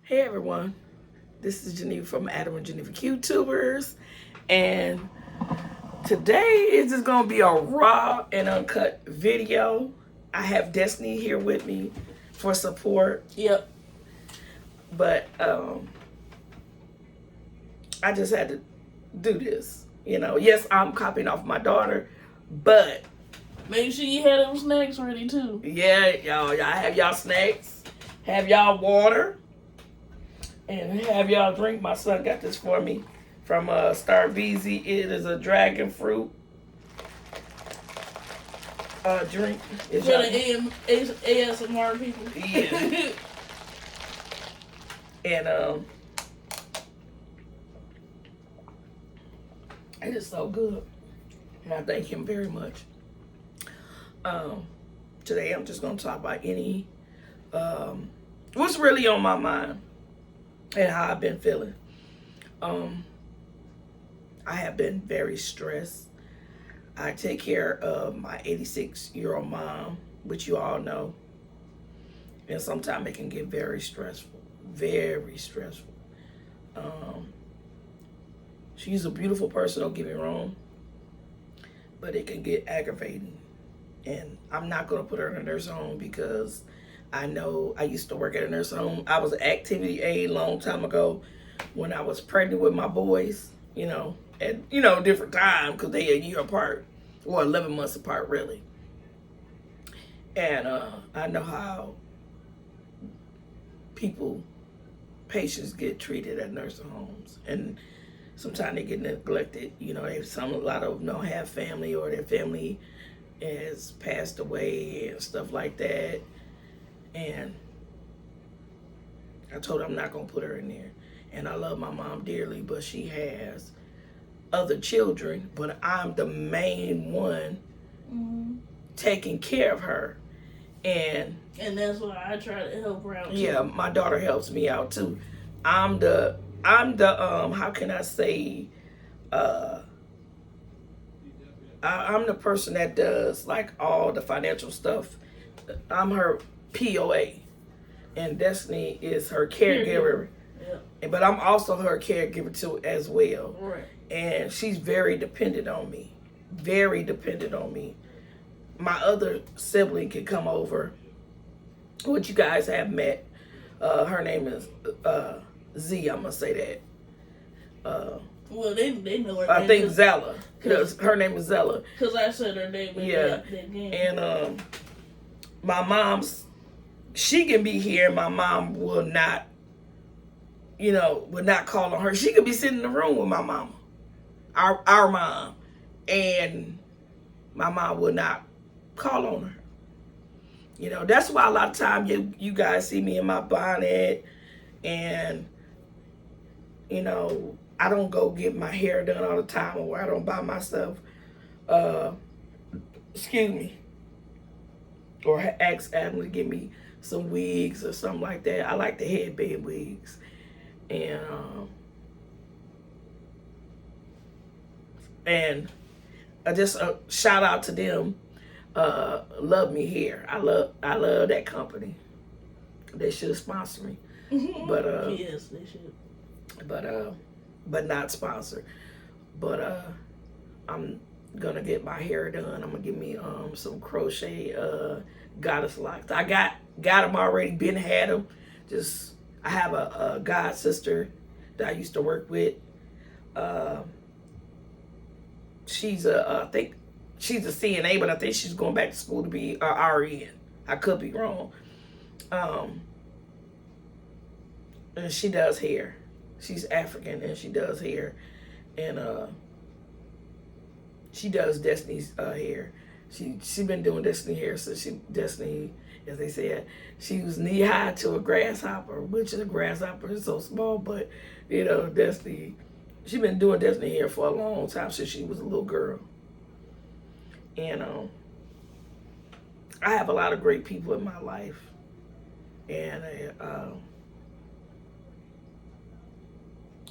Hey everyone, this is Geneva from Adam and Geneva QTubers, and today is just gonna be a raw and uncut video. I have Destiny here with me for support. Yep. But I just had to do this. Yes, I'm copying off my daughter, but make sure you have them snacks ready too. Yeah, y'all have y'all snacks, have y'all water. And have y'all drink. My son got this for me from Starbeezy. It is a dragon fruit drink. For the ASMR people. Yeah. And it is so good. And I thank him very much. Today I'm just going to talk about what's really on my mind. And how I've been feeling. I have been very stressed. I take care of my 86-year-old mom, which you all know. And sometimes it can get very stressful. Very stressful. She's a beautiful person, don't get me wrong. But it can get aggravating. And I'm not going to put her in a nursing home because I know I used to work at a nursing home. I was an activity aide a long time ago when I was pregnant with my boys, at, different time because they a year apart or 11 months apart, really. And I know how patients get treated at nursing homes. And sometimes they get neglected. A lot of them don't have family or their family has passed away and stuff like that. And I told her I'm not going to put her in there. And I love my mom dearly, but she has other children. But I'm the main one taking care of her. And that's why I try to help her out too. Yeah, my daughter helps me out too. I'm the how can I say, I'm the person that does like all the financial stuff. I'm her POA, and Destiny is her caregiver. Yeah. But I'm also her caregiver too as well. Right. And she's very dependent on me. Very dependent on me. My other sibling can come over, which you guys have met. Her name is Z. I'm gonna say that. Well, they know her. I think Zella. Her name is Zella. Because I said her name. Yeah. That game. And my mom's. She can be here. My mom will not, will not call on her. She could be sitting in the room with my mama, our mom, and my mom will not call on her. That's why a lot of times you guys see me in my bonnet, and, I don't go get my hair done all the time, or I don't buy myself, excuse me, or ask Adam to give me some wigs or something like that. I like the headband wigs. And I just shout out to them. Love Me Hair. I love that company. They should sponsor me. But yes, they should. But not sponsor. But I'm gonna get my hair done. I'm gonna give me some crochet goddess locks. I got them already. Been had them. I have a god sister that I used to work with. She's I think she's a CNA, but I think she's going back to school to be a RN. I could be wrong. And she does hair. She's African and she does hair. And she does Destiny's hair. She been doing Destiny hair since Destiny, as they said, she was knee high to a grasshopper, which a grasshopper is so small, but Destiny, she been doing Destiny hair for a long time since she was a little girl. And I have a lot of great people in my life, and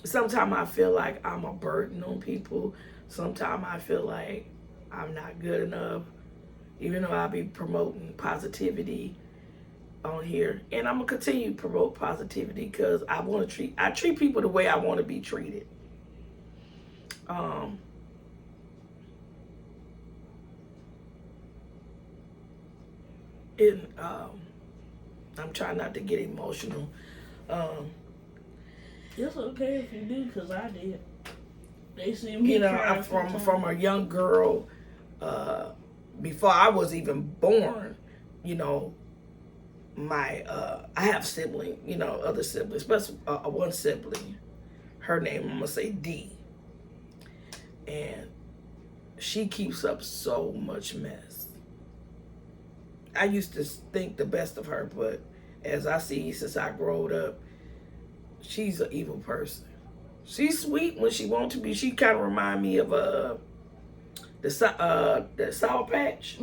sometimes I feel like I'm a burden on people. Sometimes I feel like I'm not good enough, even though I be promoting positivity. on here, and I'm gonna continue to promote positivity because I treat people the way I want to be treated. And I'm trying not to get emotional. It's okay if you do, because I did. They see me, you know, cry from a young girl, before I was even born, you know, I have siblings, you know, other siblings, especially one sibling. Her name, I'm gonna say D, and she keeps up so much mess. I used to think the best of her, but as I see since I growed up, she's an evil person. She's sweet when she wants to be. She kind of remind me of the Sour Patch.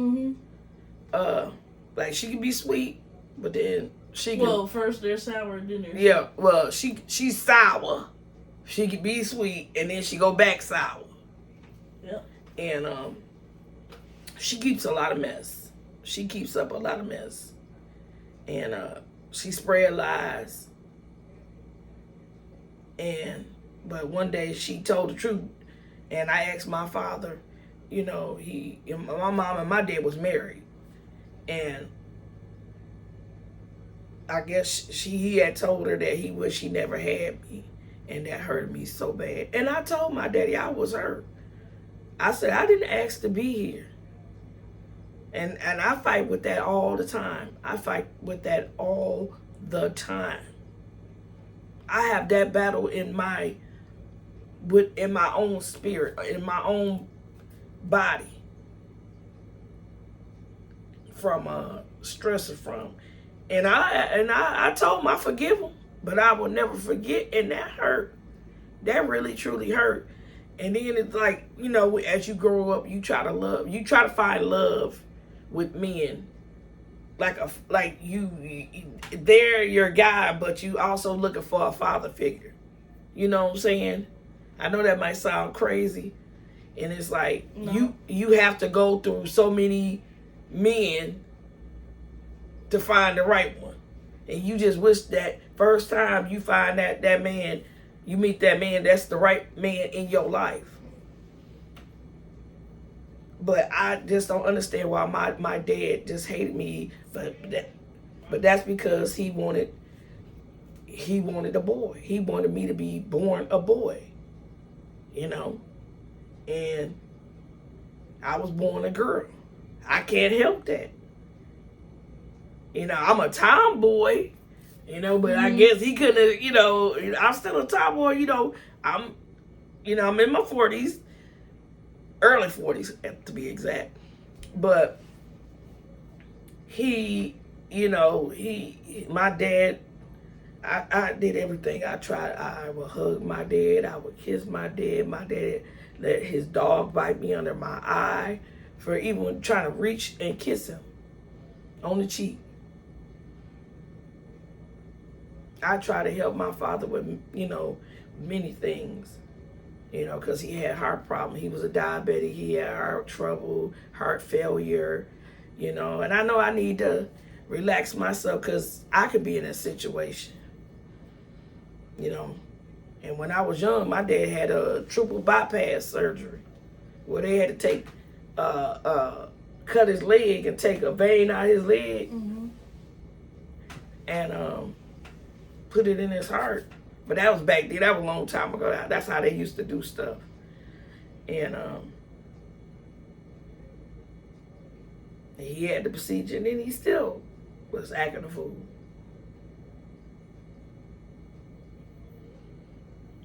Like she can be sweet, but then she can. Well, first they're sour, then they're Yeah. Well, she's sour. She can be sweet, and then she go back sour. Yep. And she keeps a lot of mess. She keeps up a lot of mess, and she spread lies. But one day she told the truth, and I asked my father, you know, my mom and my dad was married, and I guess he had told her that he wished he never had me, and that hurt me so bad. And I told my daddy I was hurt. I said I didn't ask to be here, and I fight with that all the time. I fight with that all the time. I have that battle in my own spirit, in my own body, from stressing from, and I told him I forgive him, but I will never forget, and that hurt. That really truly hurt. And then it's like, you know, as you grow up, you try to find love with men. Like they're your guy, but you also looking for a father figure. You know what I'm saying? I know that might sound crazy, and it's like you have to go through so many men to find the right one, and you just wish that first time you find that man, you meet that man, that's the right man in your life. But I just don't understand why my dad just hated me. But that's because he wanted a boy. He wanted me to be born a boy. You know? And I was born a girl. I can't help that. You know, I'm a tomboy, you know, but I guess he couldn't, you know, I'm still a tomboy, you know. I'm in my 40s. Early 40s, to be exact. But my dad, I did everything. I tried. I would hug my dad. I would kiss my dad. My dad let his dog bite me under my eye for even trying to reach and kiss him on the cheek. I try to help my father with, you know, many things. You know, because he had heart problems. He was a diabetic. He had heart trouble, heart failure, you know. And I know I need to relax myself because I could be in a situation, you know. And when I was young, my dad had a triple bypass surgery where they had to cut his leg and take a vein out of his leg and put it in his heart. But that was back then. That was a long time ago. That's how they used to do stuff. And he had the procedure, and then he still was acting a fool.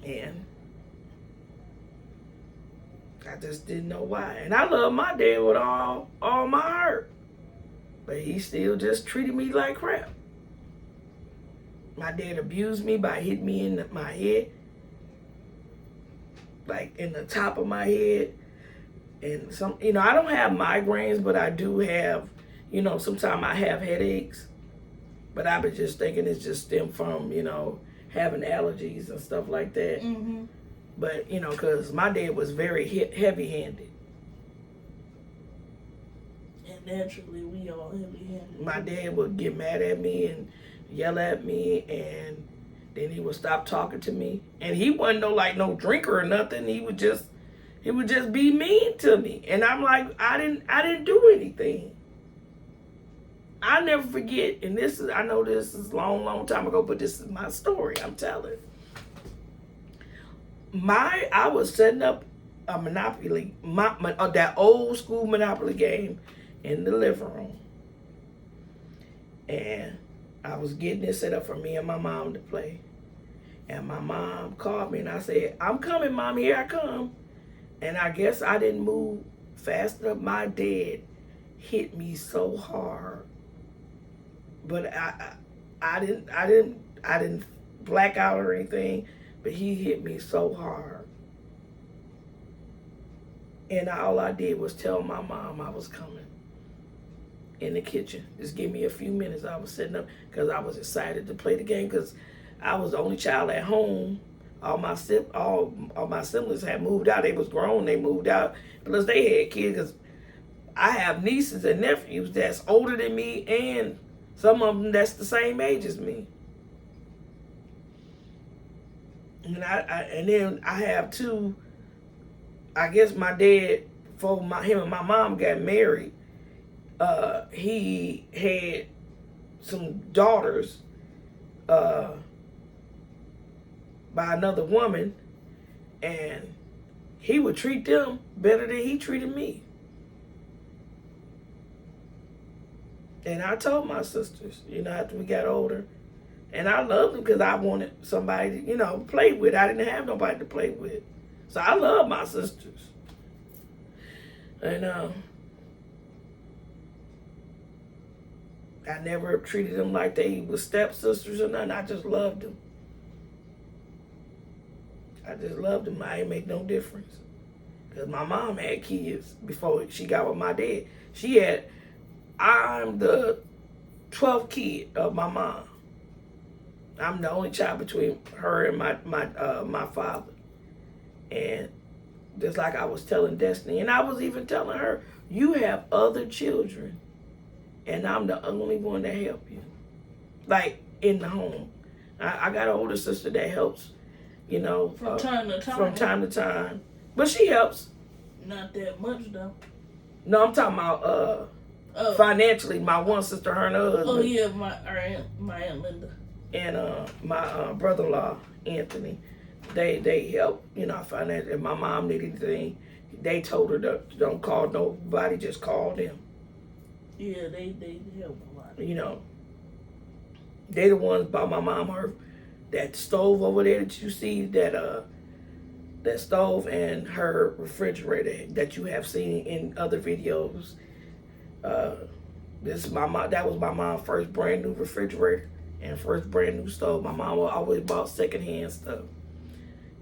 And I just didn't know why. And I love my dad with all my heart. But he still just treated me like crap. My dad abused me by hitting me in my head, like in the top of my head. And I don't have migraines, but I do have, sometimes I have headaches. But I've been just thinking it's just stem from, having allergies and stuff like that. Mm-hmm. But, because my dad was very heavy-handed. And naturally we all heavy-handed. My dad would get mad at me and yell at me, and then he would stop talking to me. And he wasn't no drinker or nothing. He would just be mean to me. And I'm like, I didn't do anything. I'll never forget, and I know this is long time ago, but this is my story I'm telling. I was setting up a Monopoly, that old school Monopoly game in the living room. And I was getting it set up for me and my mom to play. And my mom called me and I said, I'm coming, Mom, here I come. And I guess I didn't move fast enough. My dad hit me so hard. But I didn't black out or anything, but he hit me so hard. And all I did was tell my mom I was coming in the kitchen. Just give me a few minutes. I was sitting up because I was excited to play the game because I was the only child at home. All my siblings had moved out. They was grown. They moved out. Plus they had kids because I have nieces and nephews that's older than me, and some of them that's the same age as me. And then I have two. I guess my dad, before him and my mom got married, he had some daughters by another woman, and he would treat them better than he treated me. And I told my sisters, after we got older, and I loved them because I wanted somebody to, play with. I didn't have nobody to play with. So I love my sisters. And I never treated them like they were stepsisters or nothing. I just loved them. I I ain't make no difference. Because my mom had kids before she got with my dad. I'm the 12th kid of my mom. I'm the only child between her and my father. And just like I was telling Destiny, and I was even telling her, you have other children, and I'm the only one that help you. Like, in the home. I got an older sister that helps, From time to time. From time to time. But she helps. Not that much, though. No, I'm talking about financially. My one sister, her and her husband. Oh, yeah, my Aunt Linda. And my brother-in-law, Anthony. They help, financially. If my mom needed anything, they told her don't call nobody, just call them. Yeah, they help a lot. They the ones bought my mom that stove over there that you see, that stove and her refrigerator that you have seen in other videos. This is my mom. That was my mom's first brand new refrigerator and first brand new stove. My mom always bought secondhand stuff.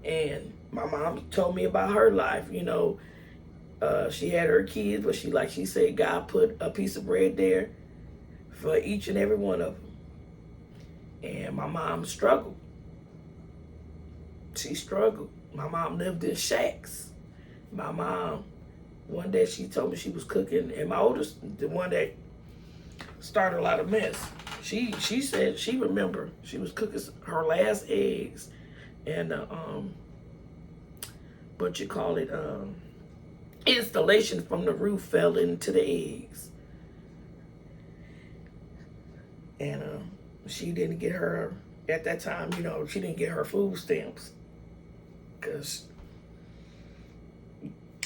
And my mom told me about her life, she had her kids, but she said, God put a piece of bread there for each and every one of them. And my mom struggled. She struggled. My mom lived in shacks. My mom, one day she told me she was cooking, and my oldest, the one that started a lot of mess, she said she remembered she was cooking her last eggs, and installation from the roof fell into the eggs. And she didn't get her, at that time, she didn't get her food stamps. Because,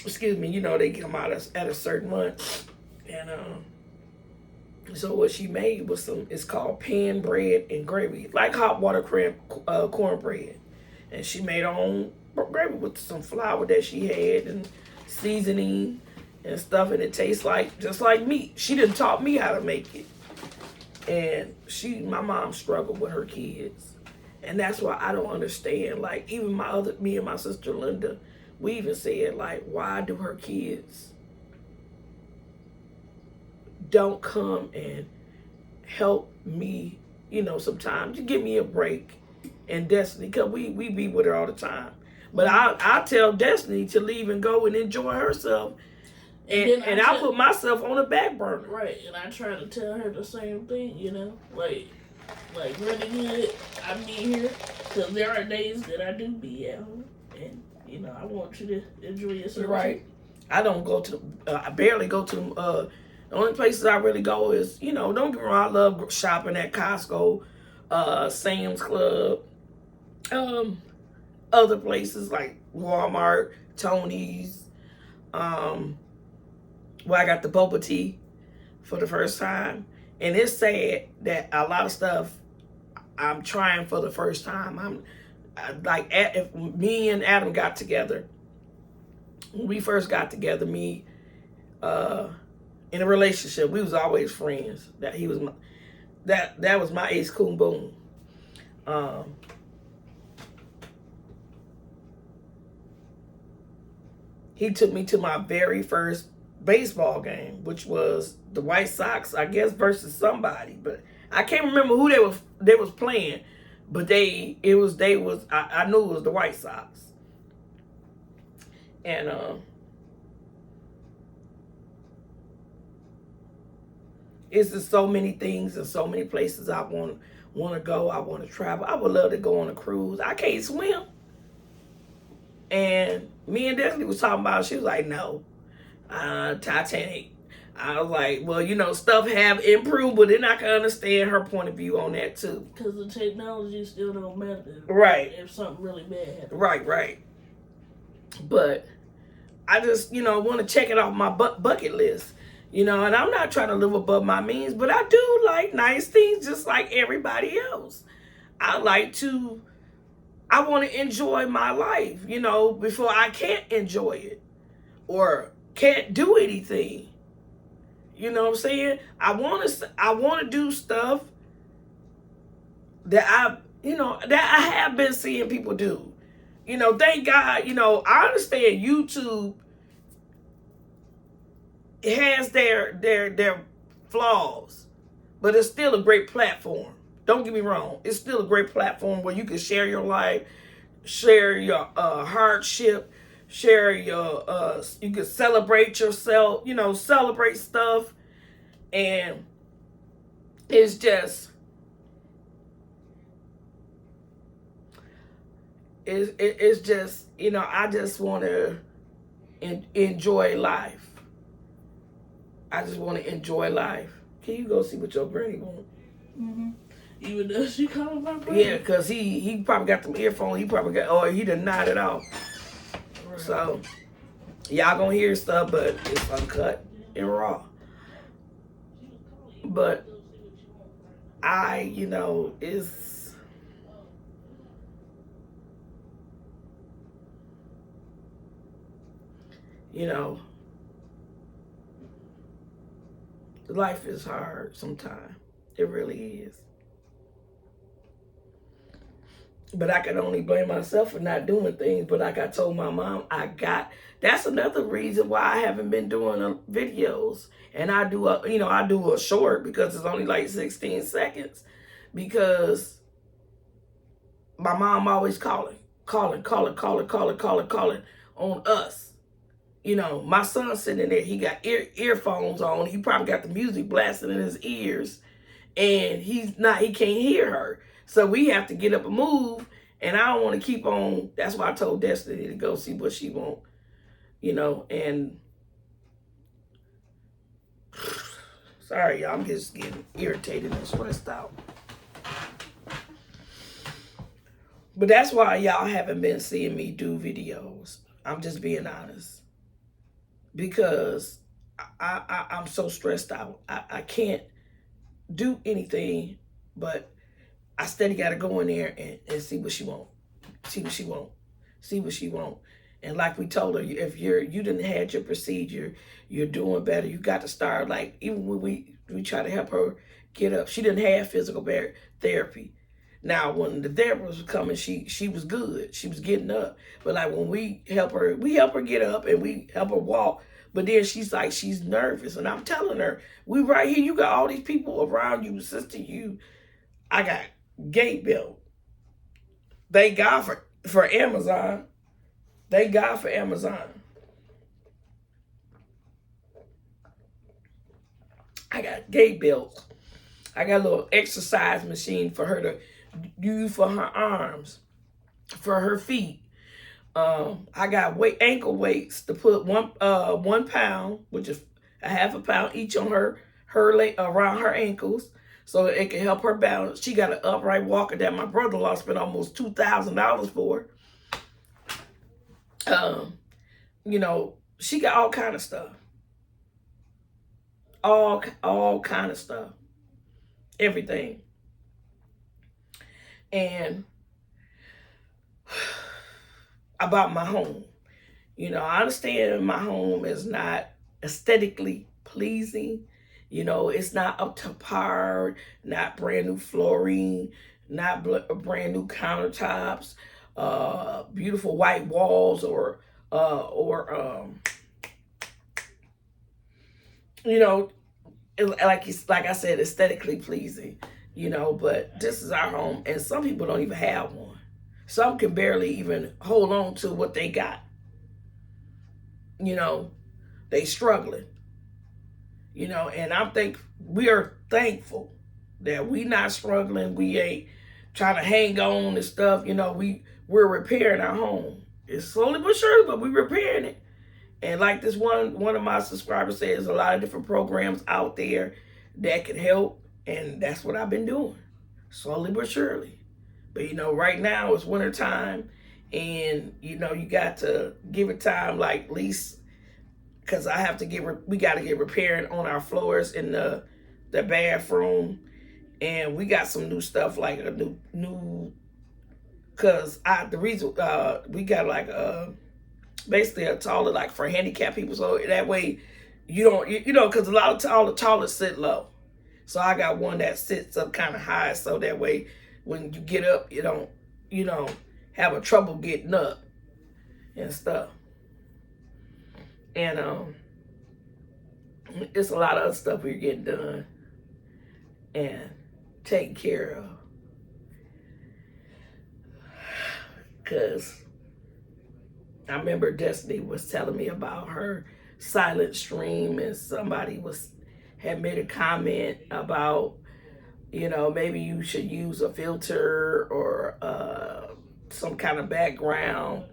they come out at a certain month. And so what she made was it's called pan bread and gravy, like hot water cornbread. And she made her own gravy with some flour that she had and seasoning and stuff, and it tastes just like meat. She didn't taught me how to make it. And my mom struggled with her kids. And that's why I don't understand. Like, even me and my sister Linda, we even said, like, why do her kids don't come and help me, sometimes to give me a break. And Destiny, because we be with her all the time. But I tell Destiny to leave and go and enjoy herself. And I put myself on the back burner. Right, and I try to tell her the same thing, you know, like really good. I be here because there are days that I do be at home, and you know I want you to enjoy yourself. Right. I don't go to. I barely go to. The only places I really go is, you know, don't get me wrong. I love shopping at Costco, Sam's Club, other places like Walmart, Tony's. Where I got the boba tea for the first time, and it's sad that a lot of stuff I'm trying for the first time. If me and Adam got together, when we first got together, in a relationship, we was always friends. That he was my, that was my ace coon boom. He took me to my very first baseball game, which was the White Sox, I guess, versus somebody, but I can't remember who they was playing, but I knew it was the White Sox. And it's just so many things and so many places I want to go. I want to travel. I would love to go on a cruise. I can't swim. And me and Destiny was talking about it. She was like, no, Titanic. I was like, well, you know, stuff have improved, but then I can understand her point of view on that too. Because the technology still don't matter. Right. If something really bad happens. Right. But I just, you know, want to check it off my bucket list. You know, and I'm not trying to live above my means, but I do like nice things just like everybody else. I want to enjoy my life, you know, before I can't enjoy it or can't do anything. You know what I'm saying? I want to do stuff that I have been seeing people do. You know, thank God, you know, I understand YouTube has their flaws, but it's still a great platform. Don't get me wrong. It's still a great platform where you can share your life, share your hardship, share your, you can celebrate yourself, you know, celebrate stuff. And it's just, it's just, you know, I just want to enjoy life. I just want to enjoy life. Can you go see what your granny wants? Mm-hmm. Even though she calling my granny? Yeah, because he probably got them earphones. He probably got, or he done nodded off. Right. So, y'all gonna hear stuff, but it's uncut and raw. But you know, it's, you know, life is hard sometimes. It really is. But I can only blame myself for not doing things. But like I told my mom, that's another reason why I haven't been doing videos. And I do a short because it's only like 16 seconds. Because my mom always calling on us. You know, my son's sitting there, he got earphones on. He probably got the music blasting in his ears. And he can't hear her. So we have to get up and move. And I don't want to keep on. That's why I told Destiny to go see what she want. You know, and sorry, y'all, I'm just getting irritated and stressed out. But that's why y'all haven't been seeing me do videos. I'm just being honest. Because I'm so stressed out. I can't do anything, but I steady got to go in there and see what she want. See what she want. And like we told her, if you didn't have your procedure, you're doing better. You got to start, like, even when we try to help her get up, she didn't have physical therapy. Now, when the therapist was coming, she was good. She was getting up. But like when we help her get up and we help her walk. But then she's nervous. And I'm telling her, we right here, you got all these people around you, sister, I got gate built. Thank God for Amazon. Thank God for Amazon. I got gait belts. I got a little exercise machine for her to use for her arms, for her feet. I got ankle weights to put 1 pound, which is a half a pound each on her leg, around her ankles, so it can help her balance. She got an upright walker that my brother-in-law spent almost $2,000 for. You know, she got all kind of stuff. All kind of stuff. Everything. And about my home. You know, I understand my home is not aesthetically pleasing. You know, it's not up to par, not brand new flooring, not brand new countertops, beautiful white walls, or you know, like I said, aesthetically pleasing. You know, but this is our home, and some people don't even have one. Some can barely even hold on to what they got. You know, they struggling. You know, and we are thankful that we not struggling. We ain't trying to hang on and stuff. You know, we're repairing our home. It's slowly but surely, but we're repairing it. And like this one of my subscribers said, there's a lot of different programs out there that can help. And that's what I've been doing, slowly but surely. But, you know, right now it's winter time, and, you know, you got to give it time, like at least, because we got to get repairing on our floors in the bathroom. And we got some new stuff, like a new, because the reason, we got like basically a toilet like for handicapped people. So that way you don't, you know, because a lot of all the toilets sit low. So I got one that sits up kind of high, so that way when you get up, you don't have a trouble getting up and stuff. And it's a lot of other stuff we're getting done and taken care of. Because I remember Destiny was telling me about her silent stream, and somebody had made a comment about, you know, maybe you should use a filter or some kind of background,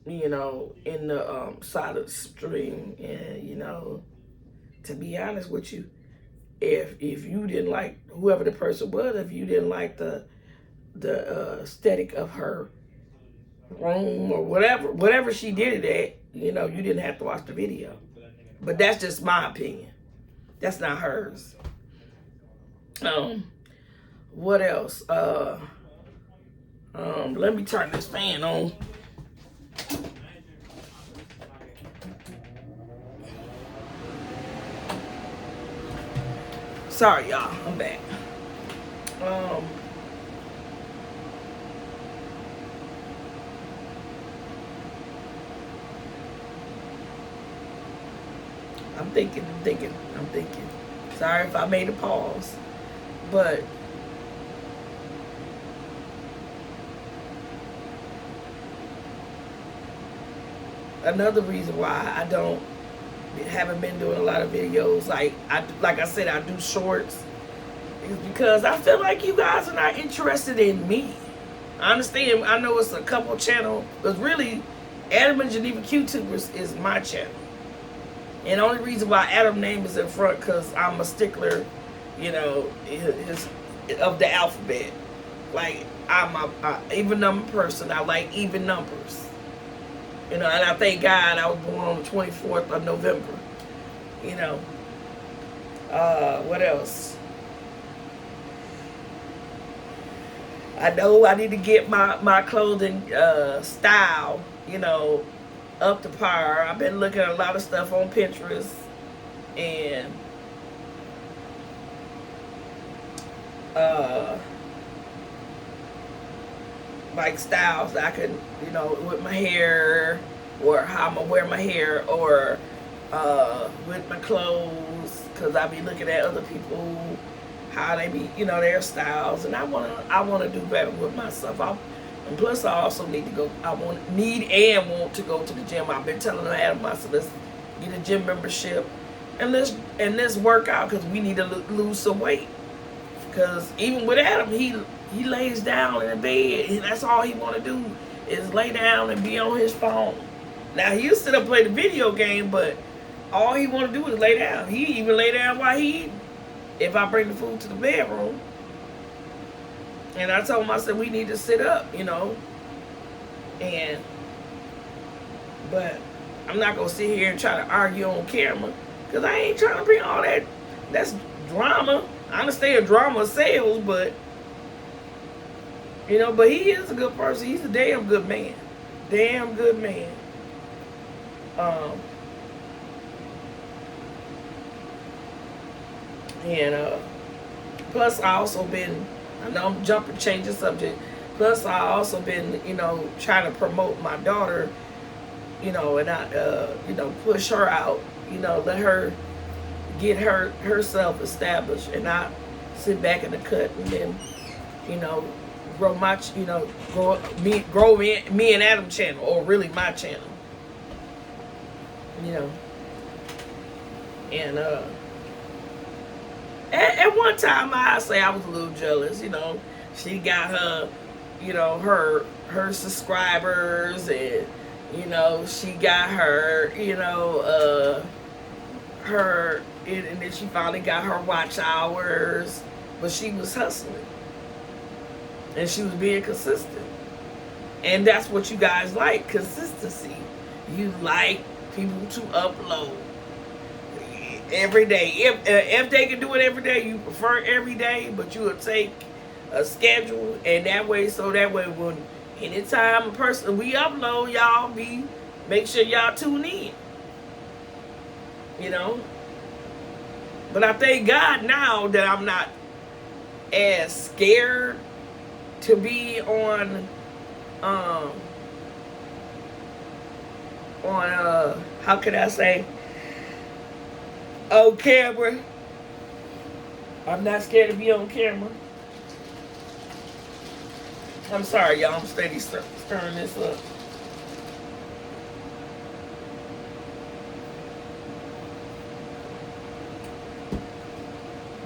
you know, in the silent stream. And, you know, to be honest with you, if you didn't like whoever the person was, if you didn't like the aesthetic of her room or whatever she did it at, you know, you didn't have to watch the video. But that's just my opinion. That's not hers. What else? Let me turn this fan on. Sorry, y'all. I'm back. I'm thinking. Sorry if I made a pause, but another reason why I haven't been doing a lot of videos, like I said, I do shorts, is because I feel like you guys are not interested in me. I understand. I know it's a couple channel, but really, Adam and Geneva QTubers is my channel. And the only reason why Adam's name is in front, because I'm a stickler, you know, of the alphabet. Like, I'm a even number person. I like even numbers. You know, and I thank God I was born on the 24th of November. You know. What else? I know I need to get my clothing style, you know, up to par. I've been looking at a lot of stuff on Pinterest, and like styles that I could, you know, with my hair, or how I'm gonna wear my hair, or with my clothes, because I be looking at other people, how they be, you know, their styles, and I wanna do better with myself. And plus, I also need to go. Want to go to the gym. I've been telling Adam, I said, let's get a gym membership. let's work out because we need to lose some weight. Because even with Adam, he lays down in the bed and that's all he want to do is lay down and be on his phone. Now he'll sit up and play the video game, but all he want to do is lay down. He even lay down while he eating. If I bring the food to the bedroom, and I told him, I said we need to sit up, but I'm not gonna sit here and try to argue on camera because I ain't trying to bring all that. That's drama. I understand drama sells, but but he is a good person. He's a damn good man. Damn good man. And plus I also been, I know I'm changing subject. Plus I also been, trying to promote my daughter, and I, push her out, let her get herself established, and not sit back in the cut and then, grow my, grow me and Adam channel, or really my channel, and at one time I say I was a little jealous, she got her, her subscribers, and she got her, her, and then she finally got her watch hours, but she was hustling and she was being consistent, and that's what you guys like, consistency. You like people to upload every day. If they can do it every day, you prefer every day, but you will take a schedule, and that way when anytime a person we upload, y'all make sure y'all tune in. But I thank God now that I'm not as scared to be on how can I say, on camera. I'm not scared to be on camera. I'm sorry, y'all. I'm steady stirring this up.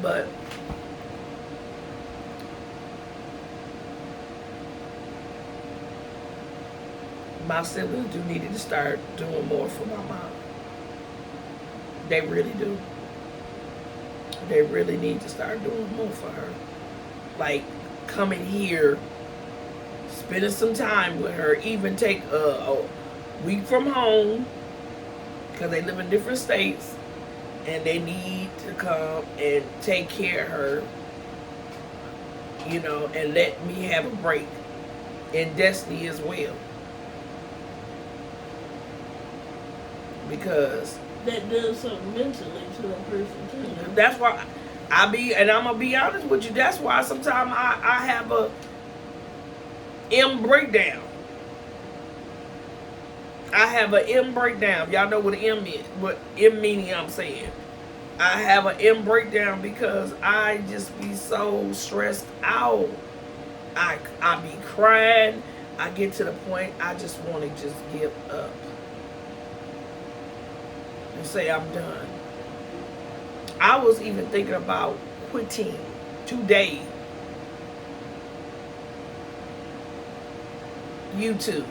But my siblings do need to start doing more for my mom. They really do. They really need to start doing more for her. Like coming here, spending some time with her, even take a week from home, because they live in different states, and they need to come and take care of her, and let me have a break. And Destiny as well. Because that does something mentally to a person too. That's why I'm gonna be honest with you, that's why sometimes I have a M breakdown. I have an M breakdown. Y'all know what M is, what M meaning I'm saying. I have an M breakdown because I just be so stressed out. I be crying. I get to the point I just want to just give up and say I'm done. I was even thinking about quitting today YouTube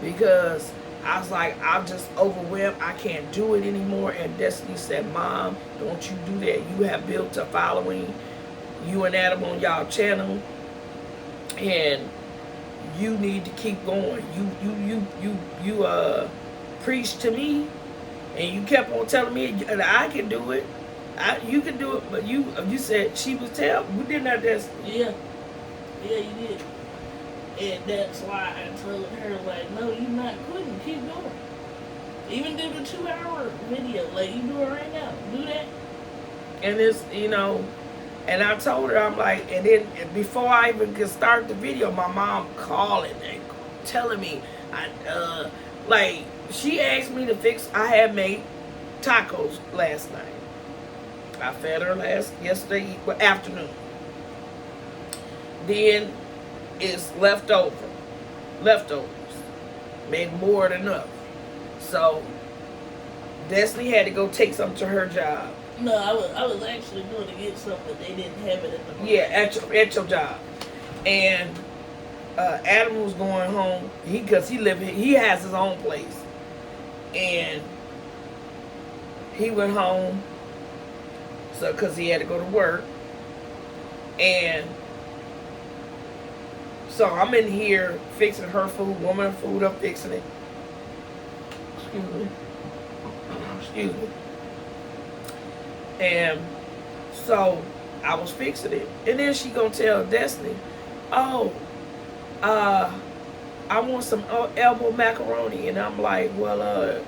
because I was like, I'm just overwhelmed. I can't do it anymore. And Destiny said, Mom, don't you do that. You have built a following. You and Adam on y'all channel. And you need to keep going. You preached to me, and you kept on telling me that I can do it. You can do it, but you said she was we did not Destiny. Yeah, you did. And that's why I told her, like, no, you're not quitting. Keep going. Even do the 2-hour video. Like, you do it right now. Do that. And it's, and I told her, I'm like, and then before I even could start the video, my mom calling and telling me, like, she asked me to fix, I had made tacos last night. I fed her yesterday afternoon. Then it's leftovers. Made more than enough. So Destiny had to go take something to her job. No, I was actually going to get something, but they didn't have it at the moment. Yeah, at your job. And Adam was going home. Because he has his own place. And he went home. So, because he had to go to work. And so I'm in here fixing her food, warming her food up, fixing it. Excuse me. And so I was fixing it. And then she gonna tell Destiny, oh, I want some elbow macaroni. And I'm like, well,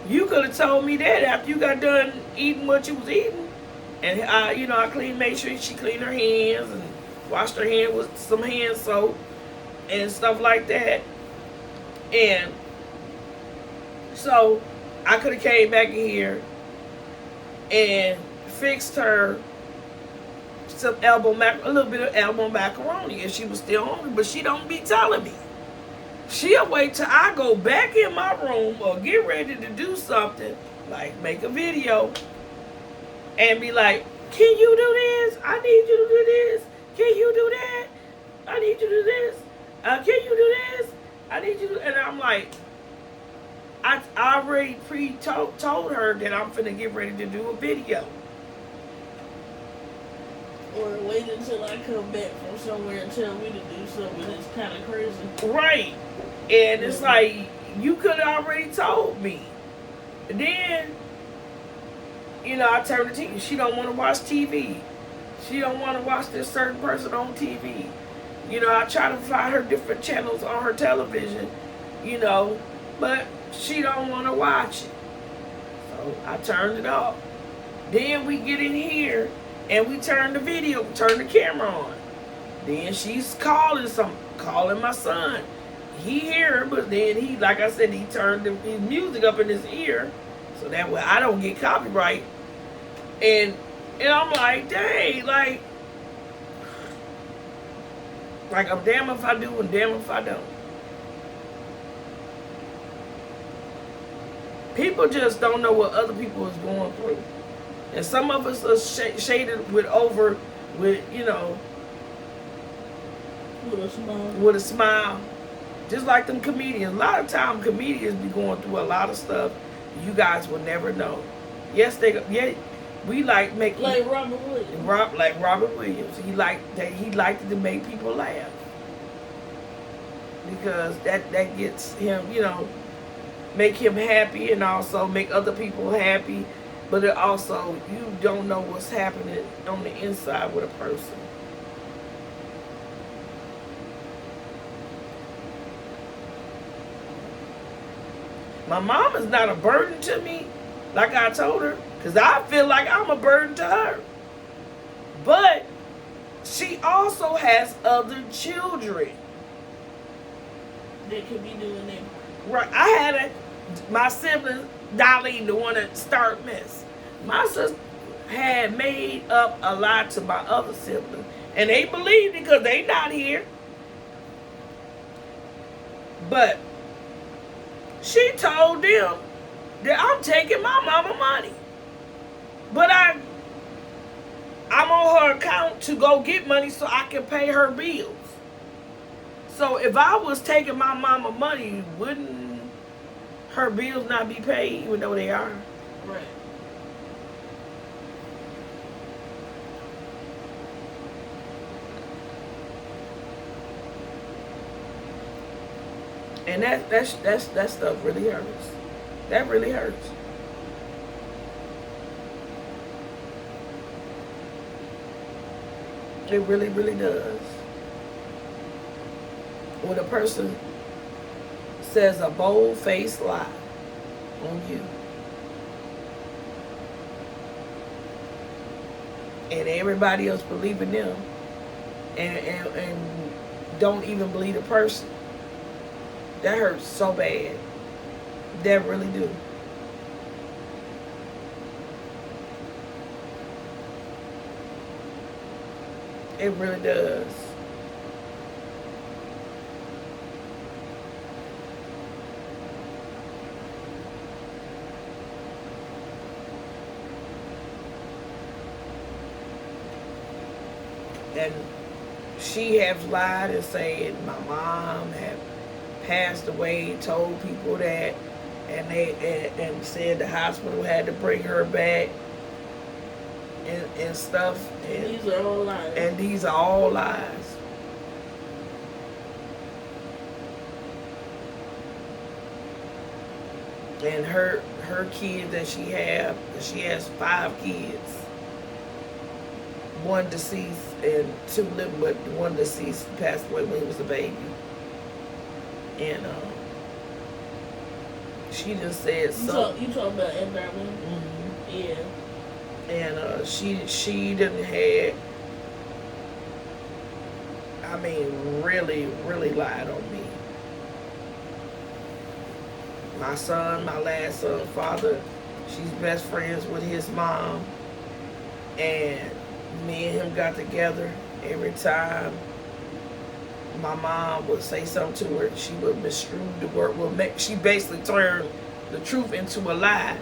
you could have told me that after you got done eating what you was eating. And I made sure she cleaned her hands and washed her hands with some hand soap and stuff like that. And so I could have came back in here and fixed her a little bit of elbow macaroni if she was still hungry, but she don't be telling me. She'll wait till I go back in my room or get ready to do something, like make a video, and be like, can you do this? I need you to do this. Can you do that? I need you to do this. Can you do this? I need you to... And I'm like, I already told her that I'm finna get ready to do a video. Or wait until I come back from somewhere and tell me to do something. It's kind of crazy. Right. And it's like, you could have already told me. And then, I turn the TV. She don't want to watch TV. She don't want to watch this certain person on TV. I try to find her different channels on her television, but she don't want to watch it. So I turned it off. Then we get in here and we turn the camera on. Then she's calling my son. He hear her, but then he, like I said, he turned his music up in his ear, so that way I don't get copyright. And I'm like, dang, like I'm damn if I do and damn if I don't. People just don't know what other people is going through. And some of us are shaded with with a smile. Just like them comedians. A lot of times comedians be going through a lot of stuff you guys will never know. Yes, we like making... Like Robert Williams. Like Robert Williams. He liked to make people laugh. Because that gets him, make him happy and also make other people happy. But it also, you don't know what's happening on the inside with a person. My mom is not a burden to me, like I told her, because I feel like I'm a burden to her. But she also has other children. They could be doing it. Right. I had my sibling, Darlene, the one that started mess. My sister had made up a lie to my other sibling. And they believed it because they not here. But she told them that I'm taking my mama money. But I'm on her account to go get money so I can pay her bills. So if I was taking my mama money, wouldn't her bills not be paid even though they are? Right. And that stuff really hurts. That really hurts. It really, really does. When a person says a bold-faced lie on you, and everybody else believing them, and don't even believe the person, that hurts so bad. That really do. It really does. and she has lied and said my mom had passed away, told people that, and and said the hospital had to bring her back and stuff. And these are all lies. And these are all lies. And her kids that she has 5 kids. One deceased and 2 living, but one deceased passed away when he was a baby. And she just said something. You talking about Aunt Darlene? Mm-hmm. Yeah. And she didn't have, I mean, really lied on me. My son, my last son's father, she's best friends with his mom. And me and him got together. Every time my mom would say something to her, she would misconstrue the word. She basically turned the truth into a lie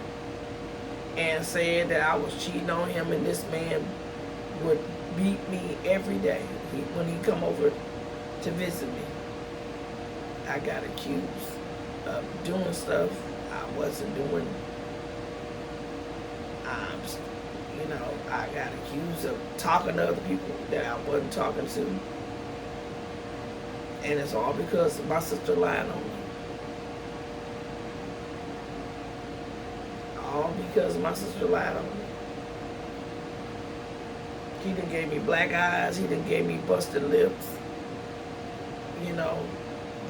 and said that I was cheating on him, and this man would beat me every day when he come over to visit me. I got accused of doing stuff I wasn't doing. I got accused of talking to other people that I wasn't talking to. And it's all because my sister lied on me. All because my sister lied on me. He done gave me black eyes. He done gave me busted lips.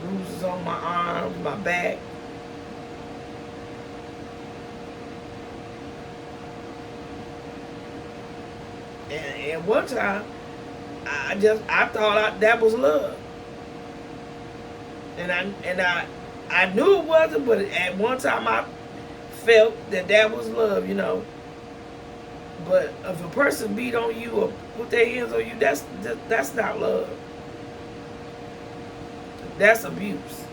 Bruises on my arms, my back. And one time, I thought that was love. And I knew it wasn't, but at one time I felt that was love, But if a person beat on you or put their hands on you, that's not love. That's abuse.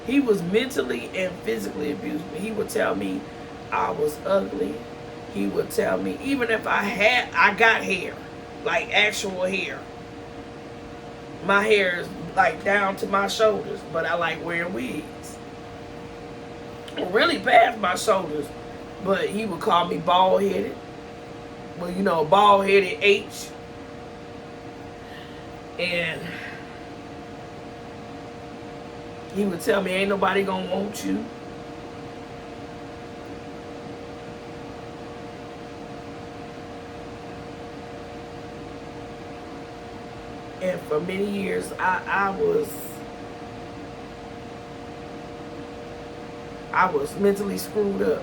He was mentally and physically abused me. He would tell me I was ugly. He would tell me, even if I got hair, like actual hair. My hair is like down to my shoulders, but I like wearing wigs. Really past my shoulders, but he would call me bald-headed. Well, bald-headed H. And he would tell me, ain't nobody gonna want you. And for many years, I was mentally screwed up.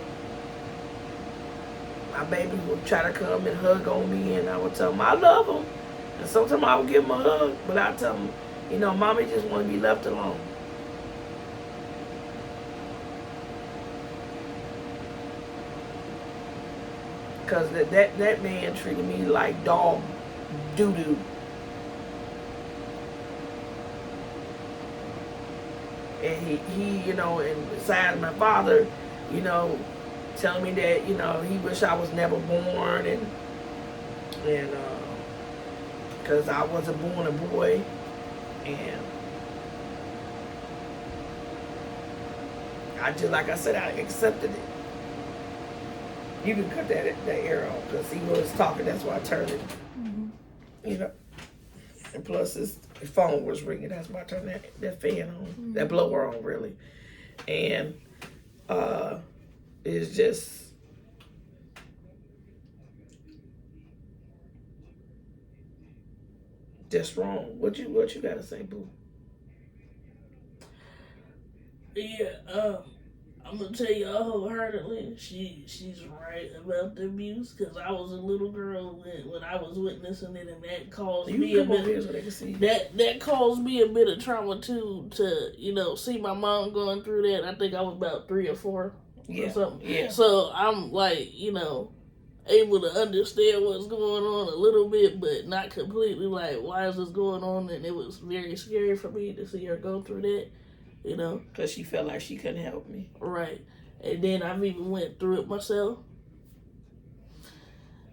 My baby would try to come and hug on me, and I would tell him I love him. And sometimes I would give him a hug, but I tell him, Mommy just want to be left alone. Because that man treated me like dog doo-doo. And he and besides my father, telling me that, he wished I was never born, and because I wasn't born a boy, and like I said, I accepted it. You can cut that air off, because he was talking, that's why I turned it. Mm-hmm. And plus his phone was ringing, that's why I turned that fan on, mm-hmm. That blower on, really. And it's just wrong. What you gotta say, boo? Yeah, I'm gonna tell y'all wholeheartedly, she's right about the abuse, because I was a little girl when I was witnessing it, and that caused me a bit. So they can see. That caused me a bit of trauma too, to see my mom going through that. I think I was about 3 or 4 or something. Yeah. So I'm like, able to understand what's going on a little bit, but not completely. Like, why is this going on? And it was very scary for me to see her go through that. Because she felt like she couldn't help me. Right. And then I've even went through it myself.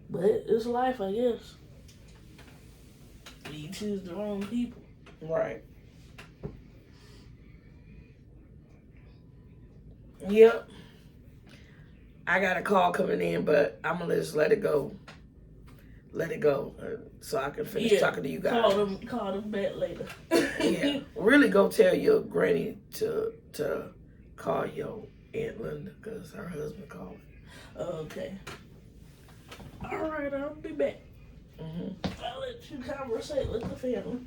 But it's life, I guess. You choose the wrong people. Right. Yep. I got a call coming in, but I'm gonna just let it go. Let it go, so I can finish talking to you guys. Call them back later. Yeah, really go tell your granny to call your Aunt Linda because her husband called. Okay. All right, I'll be back. Mm-hmm. I'll let you conversate with the family.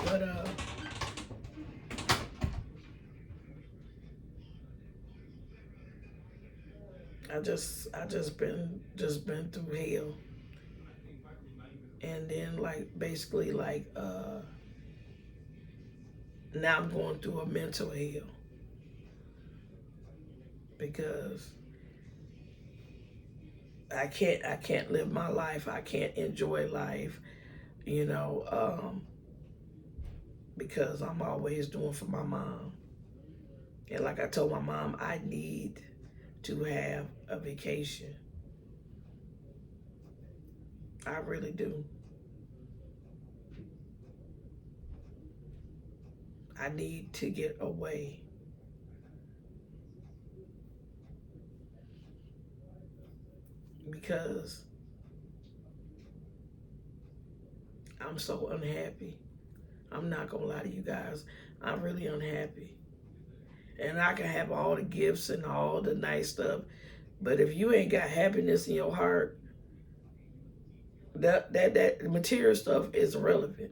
But I just been through hell, and then like basically like now I'm going through a mental hell because I can't live my life. I can't enjoy life, you know, because I'm always doing for my mom. And like I told my mom, I need to have a vacation. I really do. I need to get away. Because I'm so unhappy. I'm not gonna lie to you guys. I'm really unhappy. And I can have all the gifts and all the nice stuff, but if you ain't got happiness in your heart, that material stuff is irrelevant.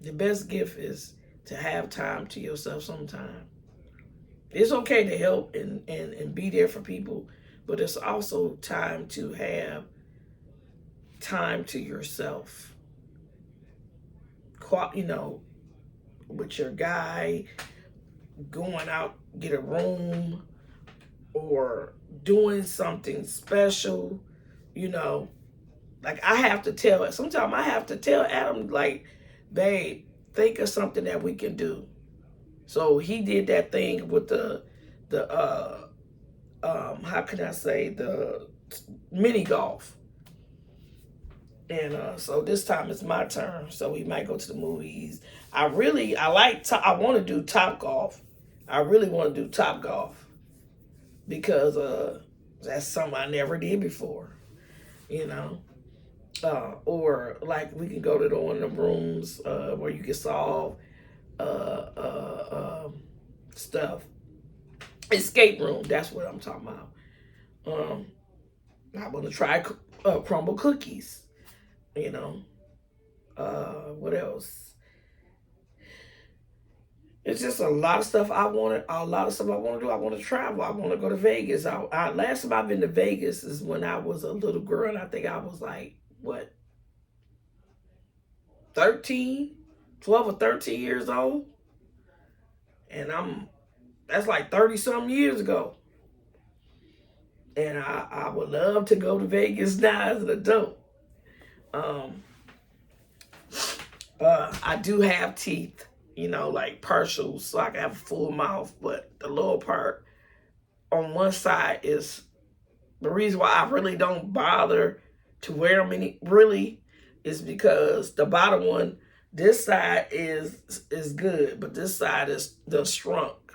The best gift is to have time to yourself sometime. It's okay to help and be there for people, but it's also time to have time to yourself. You know, with your guy, going out, get a room, or doing something special, you know. Like I have to tell, sometimes I have to tell Adam, like, babe, think of something that we can do. So he did that thing with the how can I say, the mini golf. And so this time it's my turn. So we might go to the movies. I want to do Top Golf. I really want to do Top Golf because that's something I never did before, you know. Or like we can go to one of the rooms where you can solve stuff. Escape room. That's what I'm talking about. I want to try crumble cookies. You know. What else? It's just a lot of stuff I want to. A lot of stuff I want to do. I want to travel. I want to go to Vegas. Last time I've been to Vegas is when I was a little girl, and I think I was like what, 13, 12 or 13 years old, and that's like 30 something years ago. And I would love to go to Vegas now as an adult. I do have teeth, you know, like partials, so I can have a full mouth, but the lower part on one side is the reason why I really don't bother to wear them really is because the bottom one, this side is good, but this side is the shrunk.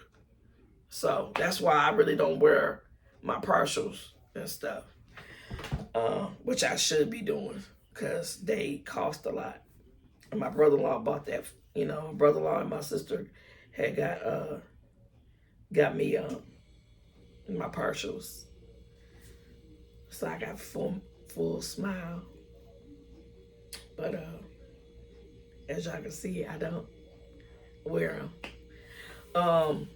So that's why I really don't wear my partials and stuff, which I should be doing because they cost a lot. And my brother-in-law bought that. You know, my brother-in-law and my sister had got me my partials, so I got full smile. But as y'all can see, I don't wear them.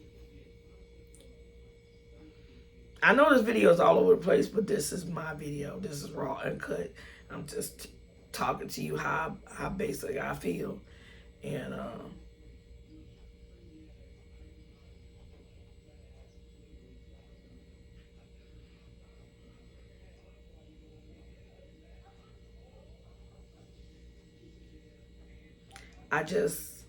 I know this video is all over the place, but this is my video. This is raw, uncut. I'm just talking to you how basically I feel, and I just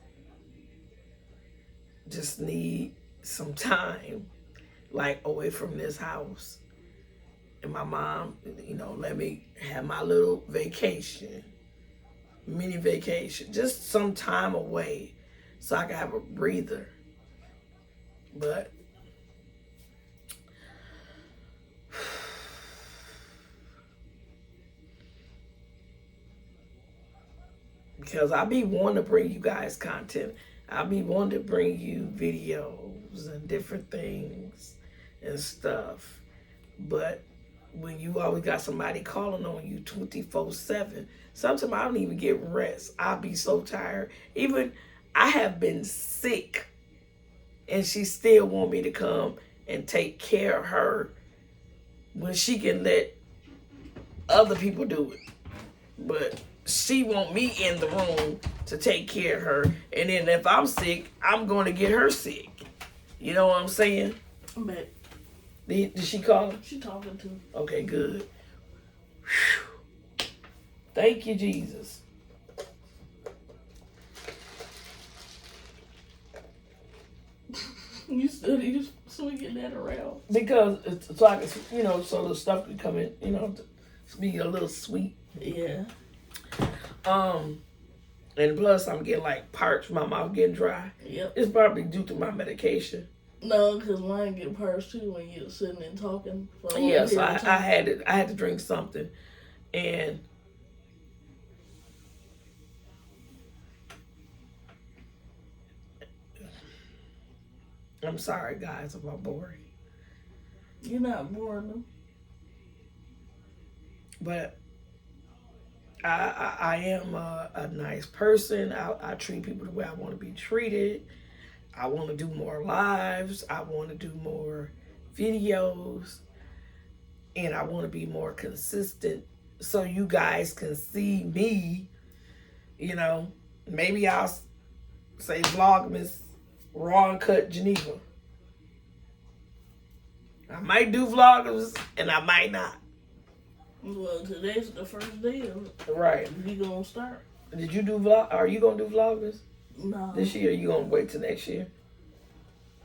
need some time, like away from this house, And my mom, let me have my little vacation, mini vacation, just some time away so I can have a breather. But because I be wanting to bring you guys content. I be wanting to bring you videos and different things and stuff. But when you always got somebody calling on you 24/7, sometimes I don't even get rest. I'll be so tired. Even I have been sick and she still want me to come and take care of her when she can let other people do it. But she want me in the room to take care of her. And then if I'm sick, I'm going to get her sick. You know what I'm saying? But Did she call him? she talking to. Okay, good. Whew. Thank you, Jesus. You still need to swinging that around. Because it's so I can, so the stuff can come in, to be a little sweet. Yeah. And plus I'm getting like parched, my mouth getting dry. Yep. It's probably due to my medication. No, because mine get parched too when you're sitting and talking. For a Yeah, so long period of I time. had to drink something, and I'm sorry guys if I'm boring, You're not boring them. but I am a nice person. I treat people the way I want to be treated. I want to do more lives. I want to do more videos. And I want to be more consistent so you guys can see me. Maybe I'll say Vlogmas Raw Uncut Geneva. I might do Vlogmas and I might not. Well, today's the first day of it. Right. We gonna start. Did you do vlog? Are you gonna do Vlogmas No. this year? Or you gonna wait till next year?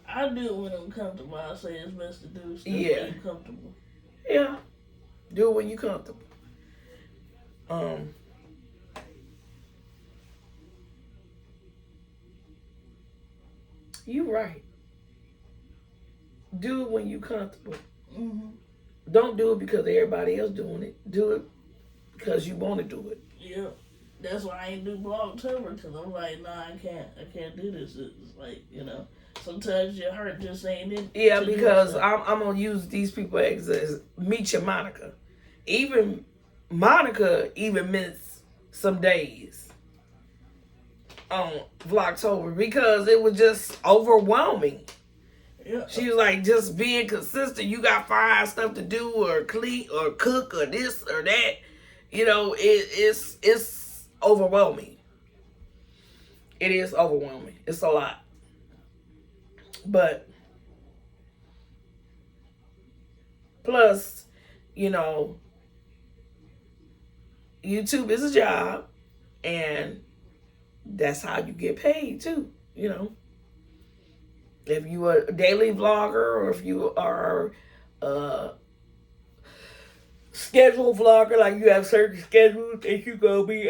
I do it when I'm comfortable. I say it's best to do stuff Yeah. when you're comfortable. Yeah. Do it when you're comfortable. You right. Do it when you're comfortable. Mm-hmm. Don't do it because everybody else doing it. Do it because you want to do it. Yeah. That's why I ain't do Blogtober, because I'm like, nah, I can't do this. It's like, sometimes your heart just ain't in. Yeah, to do because stuff. I'm gonna use these people as meet your Monica. Even Monica even missed some days on Vlogtober because it was just overwhelming. Yeah. She was like, just being consistent. You got 5 stuff to do, or clean, or cook, or this or that. It's overwhelming. It is overwhelming. It's a lot. But plus, YouTube is a job, and that's how you get paid too. If you are a daily vlogger, or if you are a scheduled vlogger, like you have certain schedules that you gonna be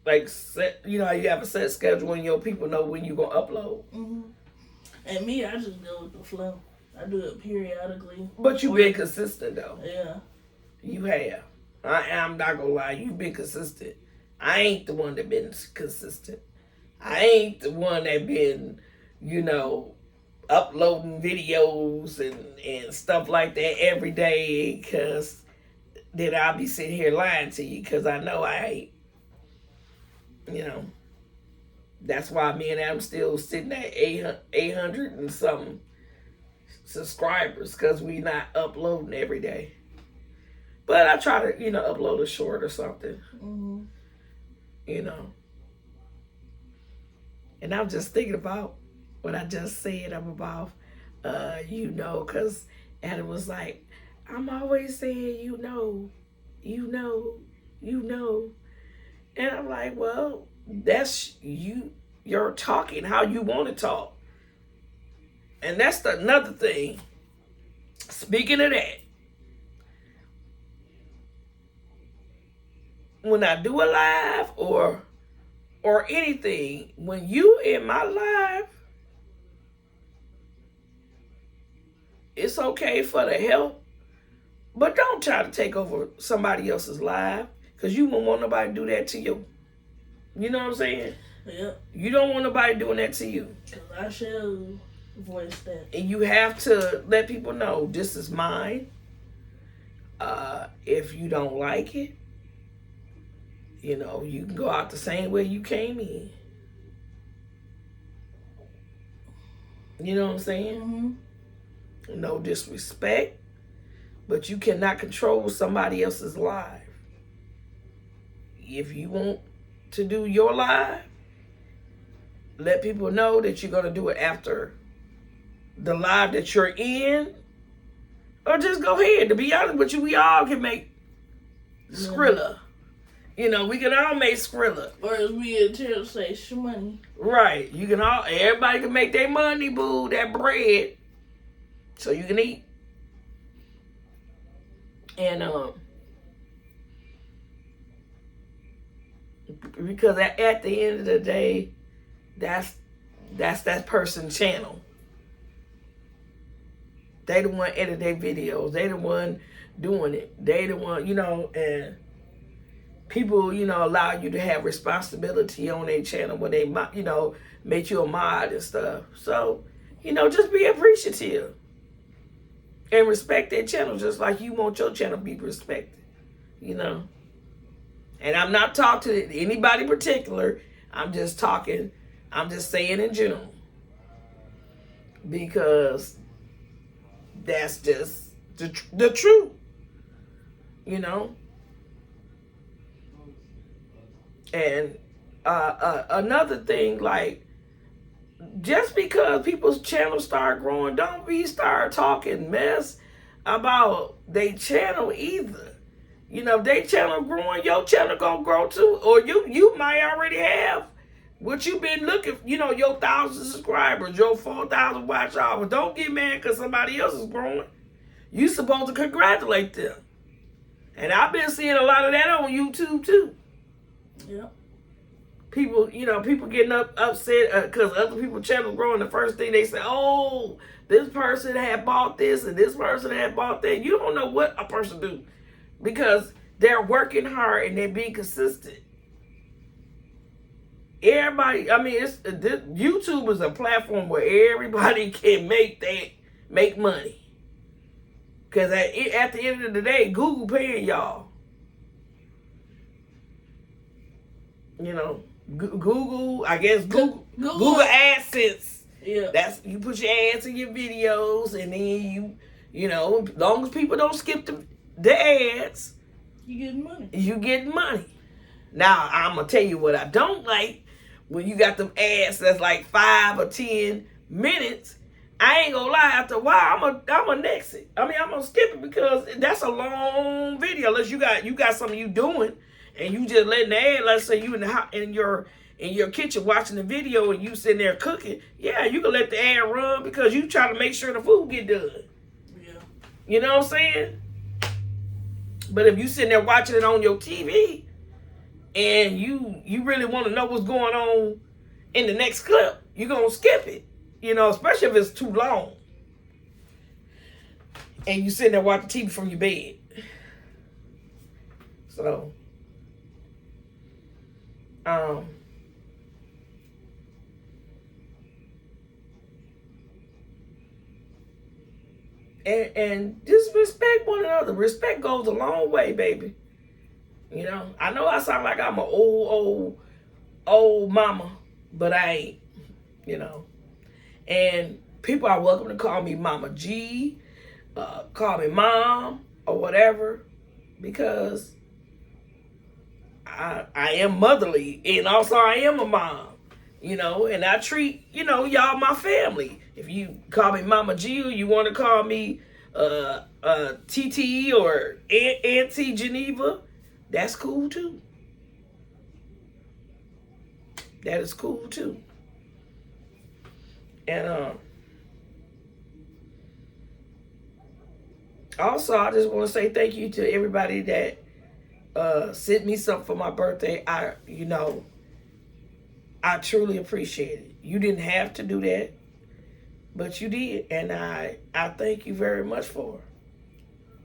like set, you have a set schedule and your people know when you gonna upload. Mm-hmm. And me, I just go with the flow. I do it periodically. But you've been consistent though. Yeah. You have. I'm not gonna lie, you've been consistent. I ain't the one that been consistent. I ain't the one that been, uploading videos and stuff like that every day, because then I'll be sitting here lying to you, because I know I ain't. That's why me and Adam still sitting at 800 and something subscribers, because we not uploading every day. But I try to, upload a short or something. Mm-hmm. And I'm just thinking about what I just said. I'm about, because Adam was like, I'm always saying, And I'm like, well, That's you're talking how you want to talk. And that's another thing. Speaking of that, when I do a live or anything, when you in my live, it's okay for the help, but don't try to take over somebody else's live, because you won't want nobody to do that to you. You know what I'm saying? Yep. You don't want nobody doing that to you. Because I shall voice that. And you have to let people know, this is mine. If you don't like it, you know, you can go out the same way you came in. You know what I'm saying? Mm-hmm. No disrespect, but you cannot control somebody else's life. If you want to do your life, let people know that you're going to do it after the live that you're in, or just go ahead. To be honest with you, we all can make Skrilla. You know, we can all make Skrilla. Or as we in Terrell say, shmoney. Right. You can all, everybody can make their money, boo, that bread, so you can eat. And because at the end of the day, that's that person's channel. They the one edit their videos. They the one doing it. They the one, you know, and people, you know, allow you to have responsibility on their channel when they, you know, make you a mod and stuff. So, you know, just be appreciative and respect their channel just like you want your channel to be respected, you know. And I'm not talking to anybody particular. I'm just saying in general. Because that's just the truth, you know. And another thing, like, just because people's channels start growing, don't be start talking mess about their channel either. You know, if their channel growing, your channel gonna grow too. Or you might already have what you've been looking, you know, your 1,000 subscribers, your 4,000 watch hours. Don't get mad because somebody else is growing. You supposed to congratulate them. And I've been seeing a lot of that on YouTube too. Yep. People, you know, people getting upset because other people's channels growing. The first thing they say, oh, this person had bought this and this person had bought that. You don't know what a person do because they're working hard and they're being consistent. Everybody, I mean, YouTube is a platform where everybody can make money. Because at the end of the day, Google paying y'all. You know, Google, I guess Google AdSense. Yeah. That's, you put your ads in your videos, and then you know, as long as people don't skip the ads, you get money. Now, I'm going to tell you what I don't like. When you got them ads that's like 5 or 10 minutes, I ain't gonna lie, after a while, I'm gonna next it. I mean, I'm gonna skip it because that's a long video. Unless you got something you doing and you just letting the ad, let's say you in your kitchen watching the video and you sitting there cooking, yeah, you can let the ad run because you trying to make sure the food get done. Yeah. You know what I'm saying? But if you sitting there watching it on your TV and you really want to know what's going on in the next clip, you're going to skip it. You know, especially if it's too long. And you sitting there watching TV from your bed. So, and just respect one another. Respect goes a long way, baby. You know, I know I sound like I'm an old mama, but I ain't, you know. And people are welcome to call me Mama G, call me Mom, or whatever, because I am motherly, and also I am a mom, you know, and I treat, you know, y'all my family. If you call me Mama G, or you want to call me TT or Auntie Geneva, that's cool too. That is cool too. And also, I just want to say thank you to everybody that sent me something for my birthday. I truly appreciate it. You didn't have to do that, but you did, and I thank you very much for it.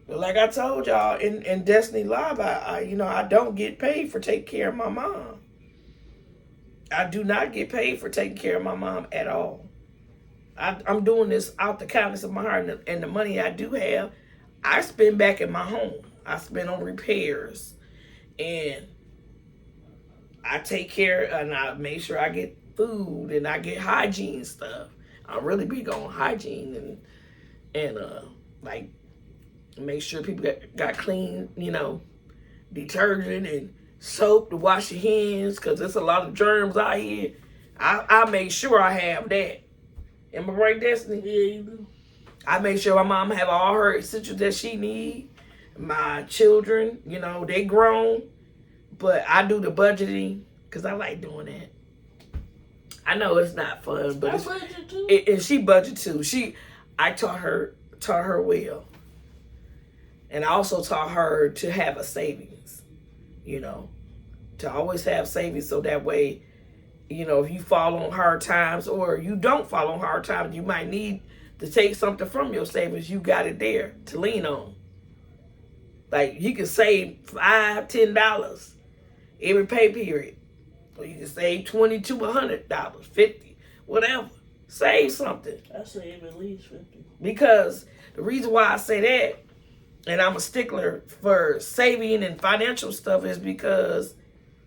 But like I told y'all in Destiny Live, I don't get paid for taking care of my mom. I do not get paid for taking care of my mom at all. I'm doing this out the kindness of my heart, and the money I do have, I spend back in my home. I spend on repairs, and I take care, and I make sure I get food, and I get hygiene stuff. I'm really big on hygiene and like make sure people got clean, detergent and soap to wash your hands, because there's a lot of germs out here. I make sure I have that. Am I right, Destiny? Yeah, you do. I make sure my mom have all her essentials that she need. My children, they grown, but I do the budgeting because I like doing that. I know it's not fun, but I budget too. And she budget too. I taught her well, and I also taught her to have a savings. To always have savings, so that way, if you fall on hard times or you don't fall on hard times, you might need to take something from your savings. You got it there to lean on. Like, you can save $5, $10 every pay period. Or you can save $20 to $100, $50, whatever. Save something. I save at least 50. Because the reason why I say that, and I'm a stickler for saving and financial stuff, is because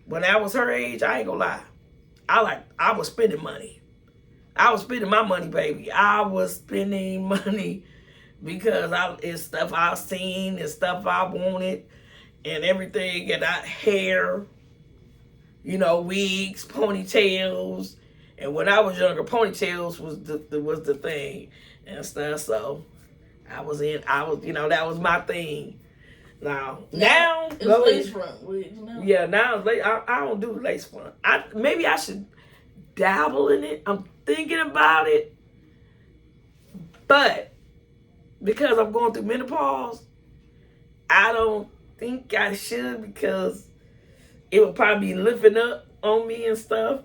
when I was her age, I ain't gonna lie, I was spending money. I was spending my money, baby. I was spending money because it's stuff I've seen, it's stuff I wanted, and everything, and hair, wigs, ponytails. And when I was younger, ponytails was the thing and stuff. So that was that was my thing. Now it's lace front wigs now. Yeah, now I don't do lace front. Maybe I should dabble in it. I'm thinking about it, but because I'm going through menopause, I don't think I should, because it would probably be lifting up on me and stuff.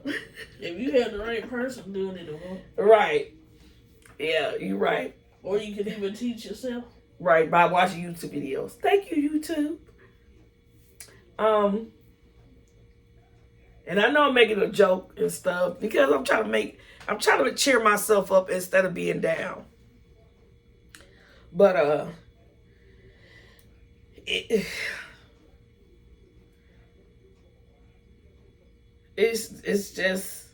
If you had the right person doing it, it won't. Right. Yeah, you're right. Or you could even teach yourself. Right, by watching YouTube videos. Thank you, YouTube. And I know I'm making a joke and stuff because I'm trying to cheer myself up instead of being down. But it's just,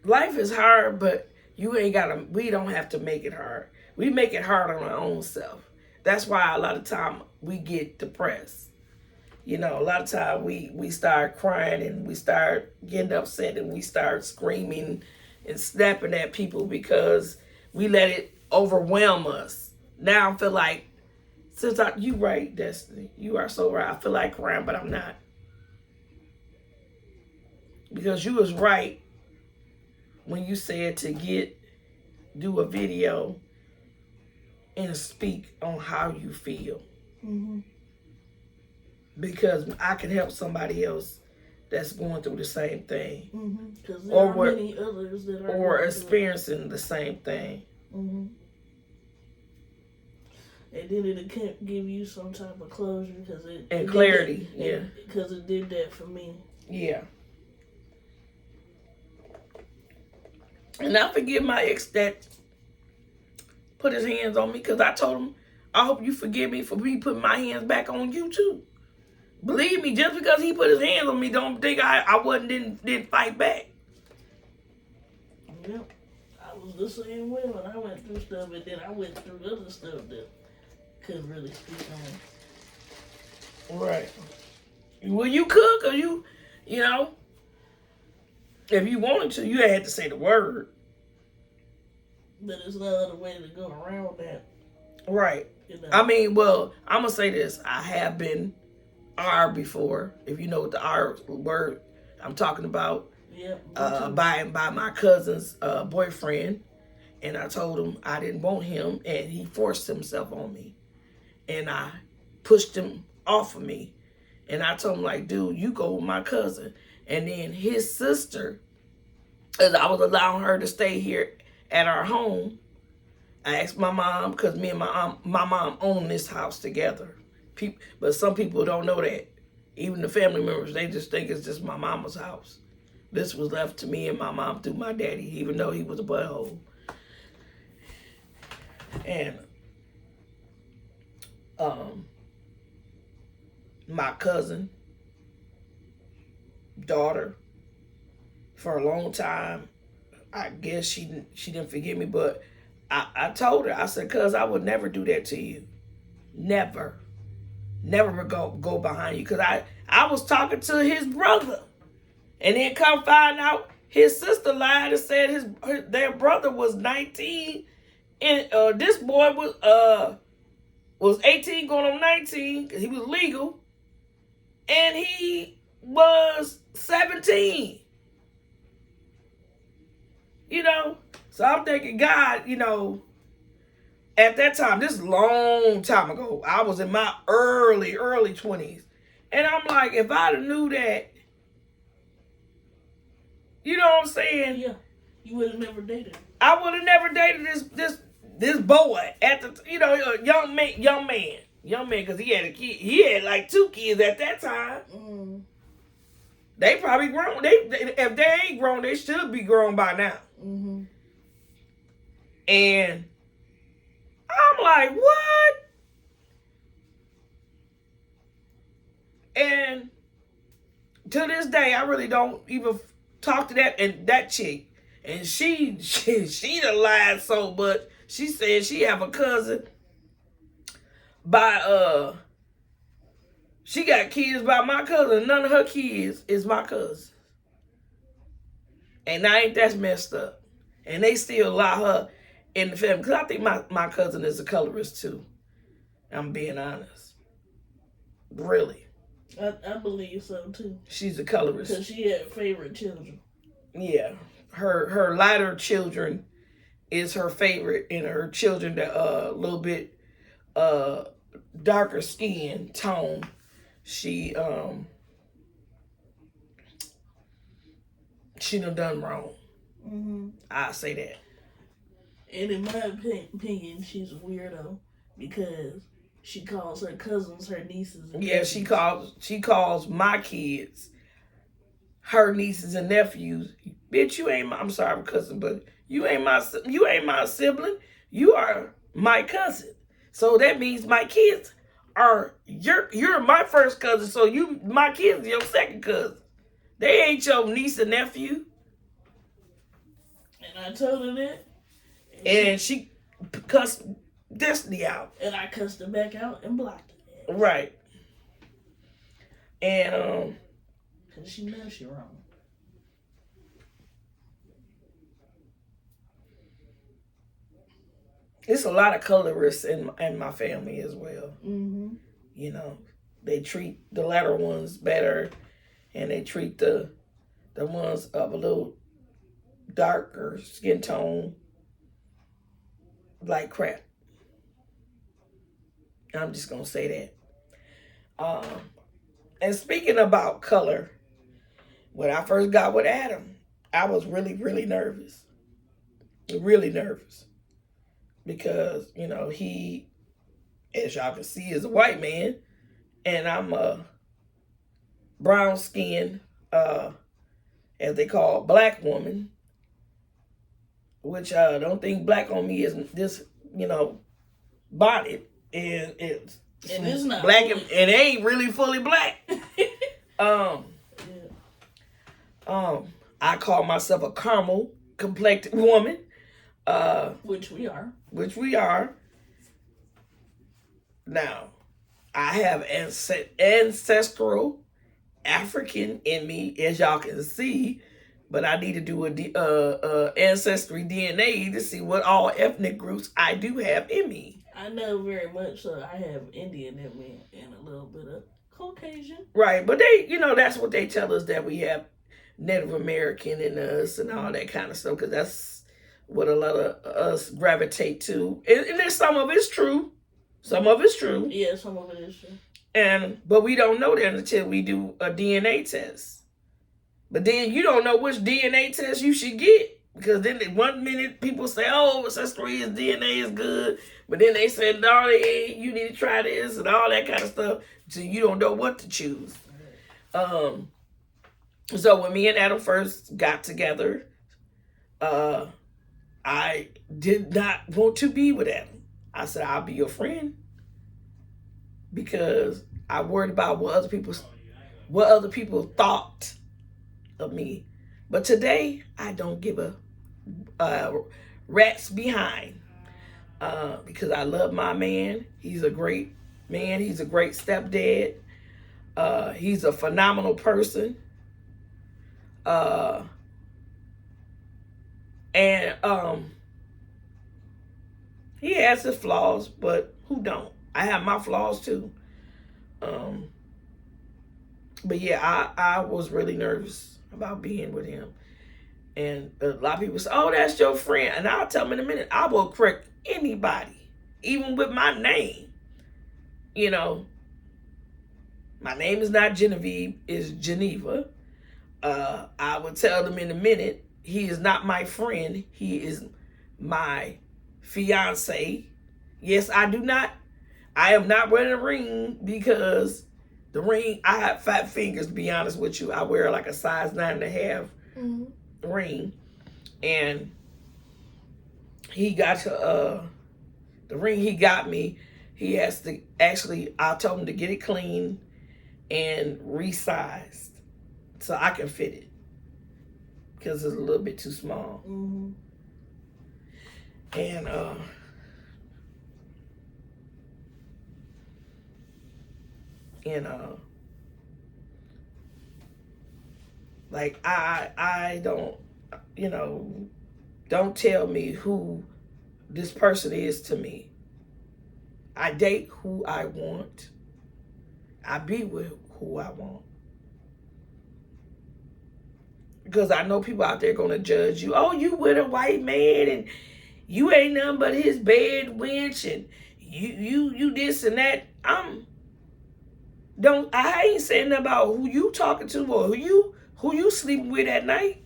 life is hard, but we don't have to make it hard. We make it hard on our own self. That's why a lot of time we get depressed. A lot of time we start crying and we start getting upset and we start screaming and snapping at people because we let it overwhelm us. Now I feel like, you right, Destiny. You are so right. I feel like crying, but I'm not. Because you was right when you said to do a video and speak on how you feel. Mm-hmm. Because I can help somebody else that's going through the same thing. Because there are many others that are or experiencing the same thing. Mm-hmm. And then it can't give you some type of closure and clarity. Because it did that for me. Yeah. And I forgive my ex that put his hands on me, because I told him, I hope you forgive me for me putting my hands back on you too. Believe me, just because he put his hands on me, don't think I didn't fight back. Yep. I was the same way when I went through stuff, and then I went through other stuff that couldn't really speak on. Right. Well, you could, or if you wanted to, you had to say the word. But there's no other way to go around that. Right. I mean, well, I'm going to say this. I have been R before, if you know what the R word I'm talking about. Yep. By my cousin's boyfriend, and I told him I didn't want him, and he forced himself on me, and I pushed him off of me, and I told him like, dude, you go with my cousin, and then his sister, as I was allowing her to stay here at our home. I asked my mom, because me and my mom own this house together. But some people don't know that. Even the family members, they just think it's just my mama's house. This was left to me and my mom through my daddy, even though he was a butthole. And my cousin, daughter, for a long time, I guess she didn't forgive me, but I told her, I said, cuz I would never do that to you. Never. Never go behind you. Because I was talking to his brother. And then come find out his sister lied and said their brother was 19. And this boy was 18 going on 19 because he was legal. And he was 17. You know? So I'm thinking, God, you know, at that time, this is a long time ago, I was in my early 20s. And I'm like, if I'd have knew that, you know what I'm saying? Yeah. You would have never dated. I would have never dated this boy at the, you know, young man, because he had a kid. He had like 2 kids at that time. Mm. They probably grown. If they ain't grown, they should be grown by now. Mm-hmm. And I'm like, what? And to this day, I really don't even talk to that chick. And she done lied so much. She said she have a cousin she got kids by my cousin. None of her kids is my cousin. And I ain't that messed up. And they still allow her in the family. Because I think my cousin is a colorist too. I'm being honest. Really. I believe so too. She's a colorist. Because she had favorite children. Yeah. Her lighter children is her favorite, and her children that a little bit darker skin tone. She done wrong. Mm-hmm. I say that. And in my opinion, she's a weirdo because she calls her cousins her nieces. And yeah, nephews. she calls my kids her nieces and nephews. Bitch, you ain't I'm sorry, cousin, but you ain't my sibling. You are my cousin. So that means my kids are you're my first cousin. So my kids are your second cousin. They ain't your niece and nephew. And I told her that. And she cussed Destiny out. And I cussed her back out and blocked her. Right. And because she knows she wrong. It's a lot of colorists in my family as well. Mm-hmm. You know, they treat the latter ones better, and they treat the ones of a little darker skin tone like crap. I'm just gonna say that. And speaking about color, when I first got with Adam, I was really, really nervous. Really nervous. Because, you know, he, as y'all can see, is a white man. And I'm a brown skinned, as they call, black woman. Which I don't think black on me is this, you know, bonnet. And it's not black, and it ain't really fully black. I call myself a caramel complected woman. Which we are. Now, I have ancestral African in me, as y'all can see, but I need to do a ancestry DNA to see what all ethnic groups I do have in me. I know very much so. I have Indian in me and a little bit of Caucasian. Right, but they, that's what they tell us, that we have Native American in us and all that kind of stuff, because that's what a lot of us gravitate to. And there's some of it's true. Some of it's true. Yeah, some of it is true. But we don't know that until we do a DNA test. But then you don't know which DNA test you should get. Because then 1 minute people say, oh, Ancestry's DNA is good. But then they say, no, you need to try this and all that kind of stuff. So you don't know what to choose. So when me and Adam first got together, I did not want to be with Adam. I said, I'll be your friend. Because I worried about what other people thought of me. But today, I don't give a rat's behind, because I love my man. He's a great man. He's a great stepdad. He's a phenomenal person. And he has his flaws, but who don't? I have my flaws too. But yeah, I was really nervous about being with him. And a lot of people say, oh, that's your friend. And I'll tell them in a minute, I will correct anybody, even with my name. My name is not Genevieve, it's Geneva. I would tell them in a minute, he is not my friend. He is my fiance. Yes, I am not wearing a ring, because the ring, I have fat fingers, to be honest with you. I wear like a size 9.5 ring. And he got to, the ring he got me, he has to I told him to get it clean and resized so I can fit it, because it's a little bit too small. And like I don't, don't tell me who this person is to me. I date who I want. I be with who I want. Because I know people out there gonna judge you. Oh, you with a white man and you ain't nothing but his bed wench, and you this and that. I ain't saying nothing about who you talking to or who you sleeping with at night.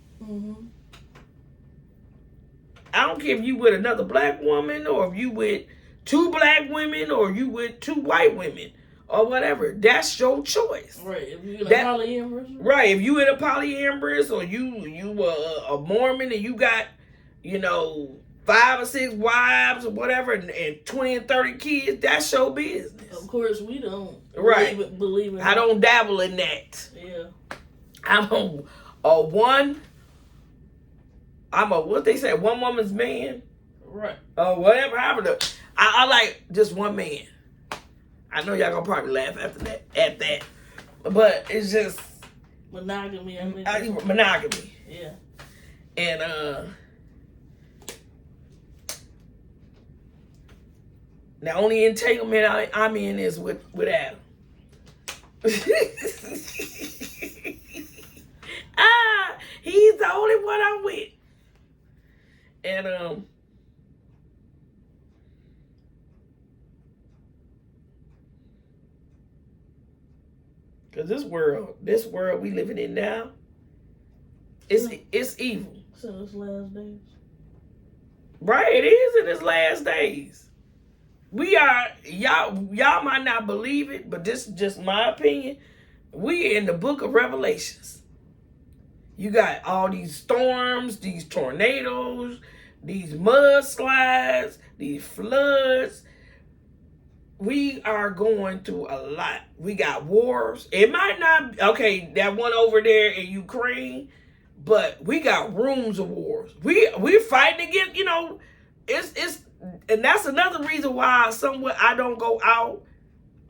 I don't care if you with another black woman, or if you with 2 black women, or you with 2 white women, or whatever. That's your choice. Right. If you in a polyamorous. Right. If you in a polyamorous, or you a Mormon and you got, 5 or 6 wives or whatever, and 20 and 30 kids, that's your business. Of course, we don't. Right. Believe in I don't dabble in that. Yeah. I'm what they say, one woman's man. Right. Or whatever happened. I like just one man. I know y'all gonna probably laugh at that. But it's just monogamy. Monogamy. Yeah. And the only entanglement I'm in is with Adam. He's the only one I'm with. And because this world we living in now, it's evil. So it's last days. Right, it is in its last days. We are, y'all might not believe it, but this is just my opinion. We in the book of Revelations. You got all these storms, these tornadoes, these mudslides, these floods. We are going through a lot. We got wars. It might not, okay, that one over there in Ukraine, but we got rooms of wars. We're fighting against, it's and that's another reason why somewhere I don't go out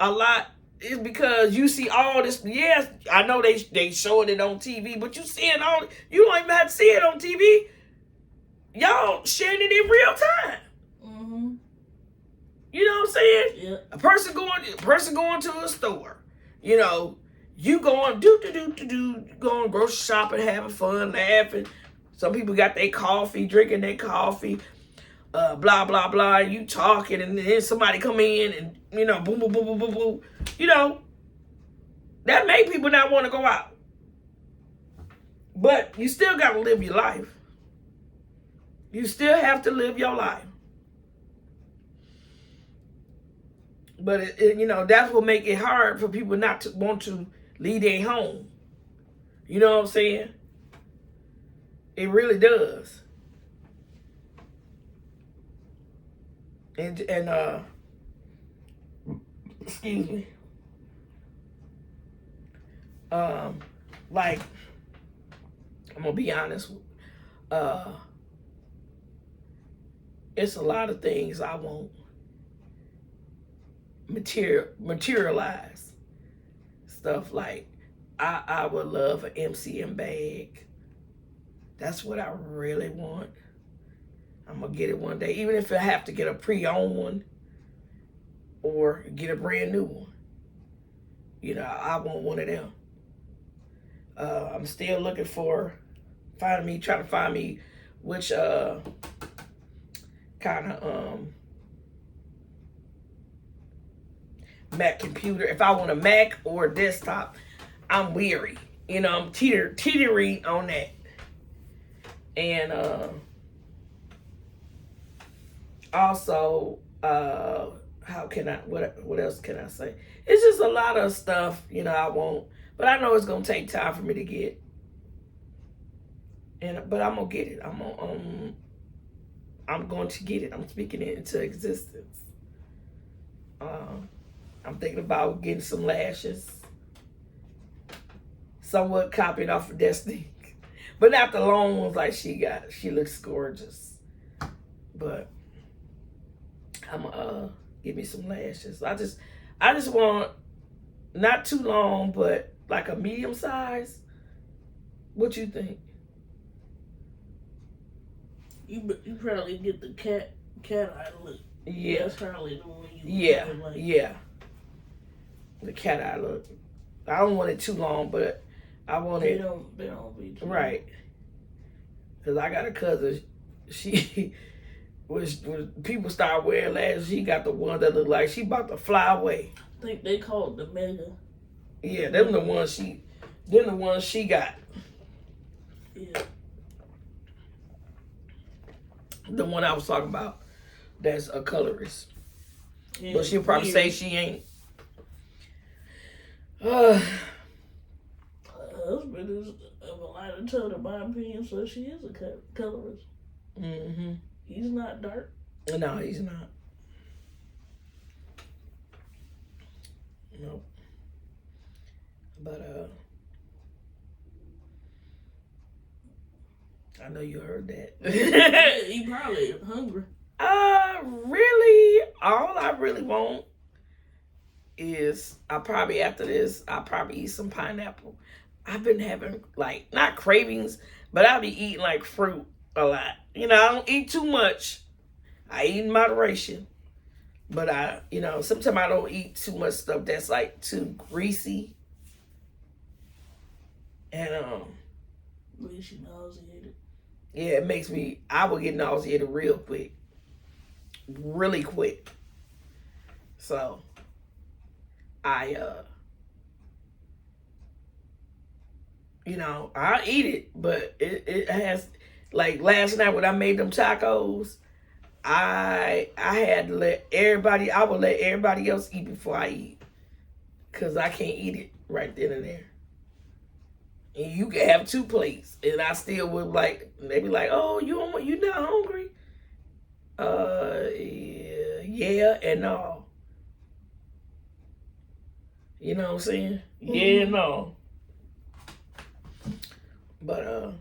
a lot, is because you see all this. Yes, I know they showing it on TV, but you don't even have to see it on TV. Y'all sharing it in real time. You know what I'm saying? Yeah. A person going to a store. You know, you going going grocery shopping, having fun, laughing. Some people got their coffee, drinking their coffee, blah blah blah. You talking, and then somebody come in, and boom boom boom boom boom boom. That make people not want to go out. But you still got to live your life. You still have to live your life. But that's what make it hard for people not to want to leave their home. You know what I'm saying? It really does. And excuse me. Like, I'm gonna be honest. It's a lot of things I won't materialize. Stuff like I would love an MCM bag. That's what I really want. I'm gonna get it one day, even if I have to get a pre-owned one or get a brand new one. I want one of them. I'm still looking for trying to find me which kind of Mac computer. If I want a Mac or a desktop, I'm weary. I'm teetering on that. And also, what else can I say? It's just a lot of stuff, I want. But I know it's going to take time for me to get. But I'm going to get it. I'm going to get it. I'm speaking it into existence. I'm thinking about getting some lashes. Somewhat copied off of Destiny. But not the long ones like she got. She looks gorgeous. But I'm going to give me some lashes. I just want not too long, but like a medium size. What you think? You probably get the cat eye look. Yeah. That's probably the one you like. Yeah. The cat eye look. I don't want it too long, but I want They it. don't be too Right. Because I got a cousin. She when people start wearing lashes, she got the one that look like she about to fly away. I think they call it the mega. Yeah, them the ones she got. Yeah. The one I was talking about, that's a colorist. Yeah, But she'll probably say she ain't. Her husband is of a lighter tone, in my opinion, so she is a colorist. Mm-hmm. He's not dark. No, he's not. Nope. But I know you heard that. He probably hungry. Really, all I really want is after this, I'll probably eat some pineapple. I've been having not cravings, but I'll be eating like fruit a lot. I don't eat too much. I eat in moderation. But sometimes I don't eat too much stuff that's too greasy. And Least you nauseated. yeah, it makes I will get nauseated real quick. Really quick. So I'll eat it, but it has last night when I made them tacos, I had to I would let everybody else eat before I eat. Cause I can't eat it right then and there. And you can have 2 plates, and I still would they be like, oh, you not hungry? Yeah and no. You know what I'm saying? Mm-hmm. Yeah and no. But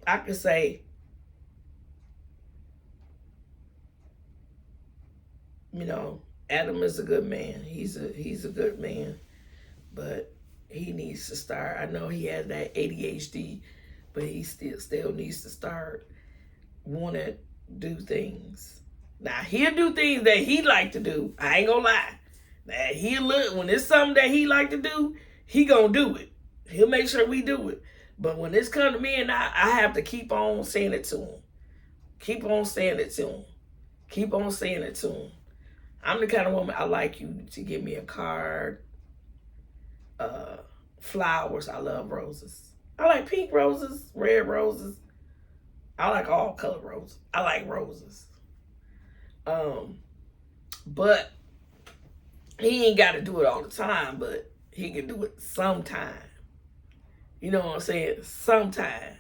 I could say, Adam is a good man. He's a good man, but he needs to start. I know he has that ADHD, but he still needs to start want to do things. Now he'll do things that he like to do. I ain't gonna lie. And he'll look, when it's something that he like to do, he gonna do it. He'll make sure we do it. But when it's come to me and I have to keep on saying it to him. Keep on saying it to him. Keep on saying it to him. I'm the kind of woman, I like you to give me a card, flowers. I love roses. I like pink roses, red roses. I like all color roses. I like roses. But he ain't got to do it all the time, but he can do it sometime. You know what I'm saying? Sometime.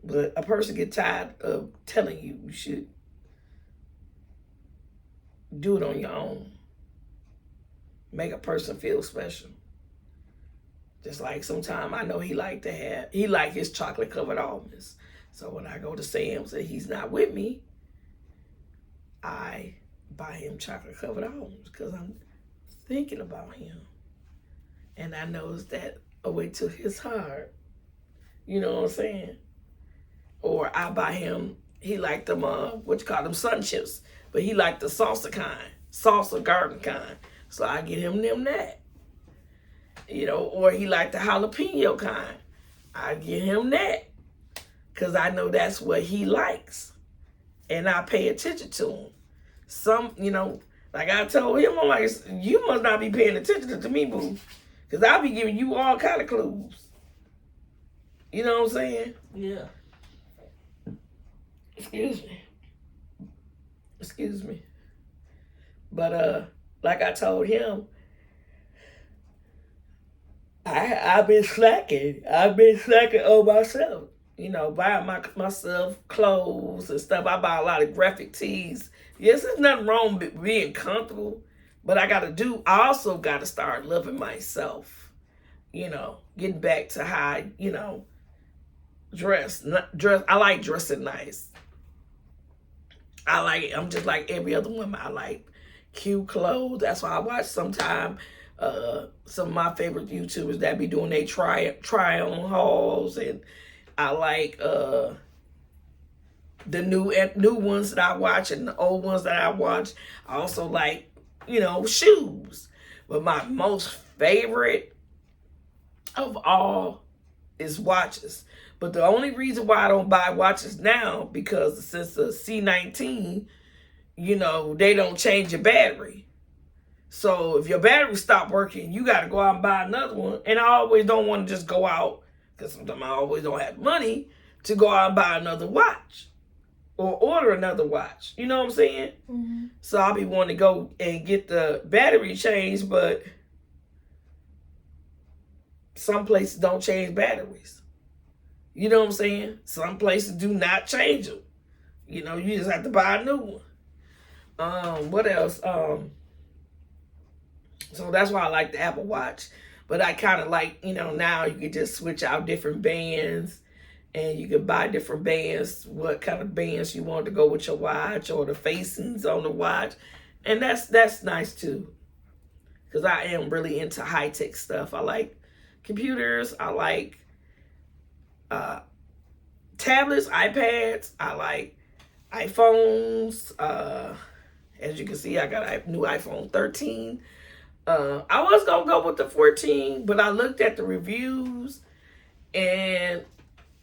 But a person get tired of telling you you should do it on your own. Make a person feel special. Just like sometimes I know he like his chocolate covered almonds. So when I go to Sam's and he's not with me, I buy him chocolate covered almonds because I'm thinking about him. And I know that away to his heart. You know what I'm saying? Or I buy him, he like them, them sun chips. But he like the salsa kind, salsa garden kind. So I get him that. You know, or he like the jalapeno kind. I get him that. Because I know that's what he likes. And I pay attention to him. Some, you know, like I told him, I'm like, you must not be paying attention to me, boo. Because I'll be giving you all kind of clues. You know what I'm saying? Yeah. Excuse me. But like I told him, I've been slacking. I've been slacking on myself. You know, buying myself clothes and stuff. I buy a lot of graphic tees. Yes, there's nothing wrong with being comfortable, but I also got to start loving myself. You know, getting back to how I, you know, dress. I like dressing nice. I'm just like every other woman. I like cute clothes. That's why I watch sometimes some of my favorite YouTubers that be doing they try on hauls, and I like the new ones that I watch and the old ones that I watch. I also like, you know, shoes. But my most favorite of all is watches. But the only reason why I don't buy watches now, because since the C19, you know, they don't change your battery. So if your battery stop working, you got to go out and buy another one. And I always don't want to just go out, because sometimes I always don't have money to go out and buy another watch or order another watch. You know what I'm saying? Mm-hmm. So I'll be wanting to go and get the battery changed, but some places don't change batteries. You know what I'm saying? Some places do not change them. You know, you just have to buy a new one. What else? So that's why I like the Apple Watch. But I kind of like, you know, now you can just switch out different bands, and you can buy different bands, what kind of bands you want to go with your watch, or the facings on the watch. And that's nice too. Because I am really into high-tech stuff. I like computers. I like tablets, iPads. I like iPhones. As you can see, I got a new iPhone 13. I was going to go with the 14, but I looked at the reviews and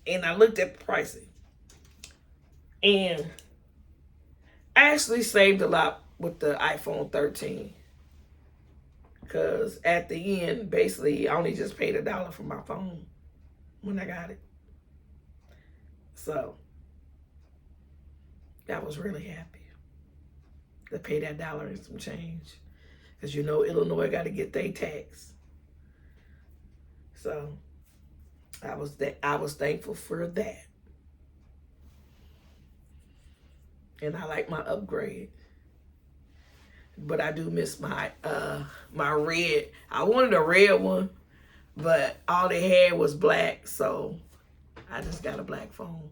I looked at the pricing. And I actually saved a lot with the iPhone 13. Because at the end, basically, I only just paid $1 for my phone when I got it. So, I was really happy to pay that $1 and some change. Because you know Illinois got to get their tax. So, I was thankful for that. And I like my upgrade. But I do miss my my red. I wanted a red one, but all they had was black, so I just got a black phone.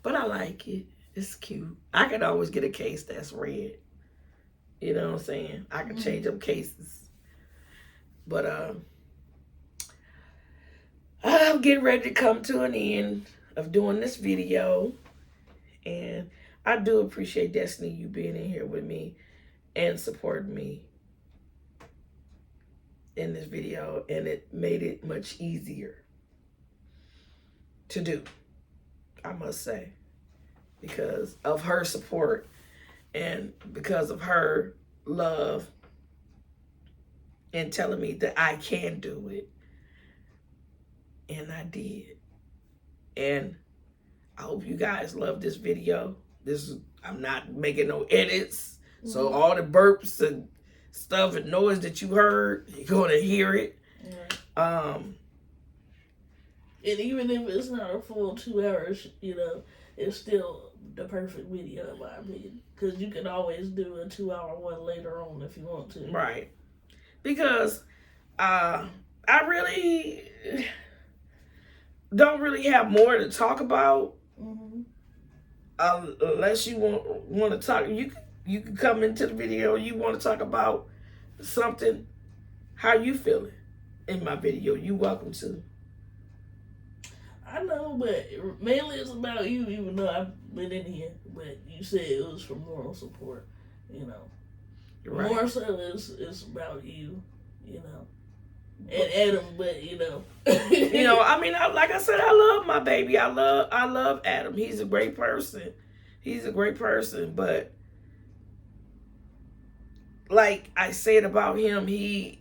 But I like it. It's cute. I could always get a case that's red. You know what I'm saying? I can change up cases. But I'm getting ready to come to an end of doing this video. And I do appreciate Destiny you being in here with me and supporting me in this video, and it made it much easier to do, I must say, because of her support and because of her love and telling me that I can do it. And I did. And I hope you guys love this video. I'm not making no edits. Mm-hmm. So all the burps and stuff and noise that you heard, you're going to hear it. Right. And even if it's not a full 2 hours, it's still the perfect video in my opinion. Because you can always do a 2-hour one later on if you want to. Right. Because I really don't really have more to talk about. Mm-hmm. Unless you want to talk, you can come into the video. You want to talk about something, how you feeling in my video, you welcome to. I know, but mainly it's about you, even though I've been in here. But you said it was for moral support, Right. More so it's about you, and Adam, but I mean, like I said, I love my baby. I love Adam. He's a great person. But like I said about him, he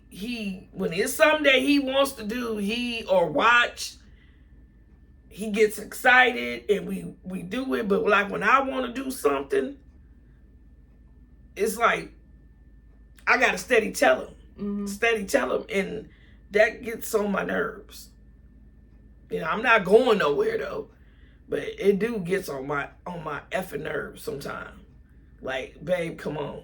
when it's something that he wants to do, or watch, he gets excited and we do it. But like when I want to do something, it's like I gotta steady tell him, and that gets on my nerves. I'm not going nowhere though, but it do gets on my effing nerves sometimes. Like, babe, come on.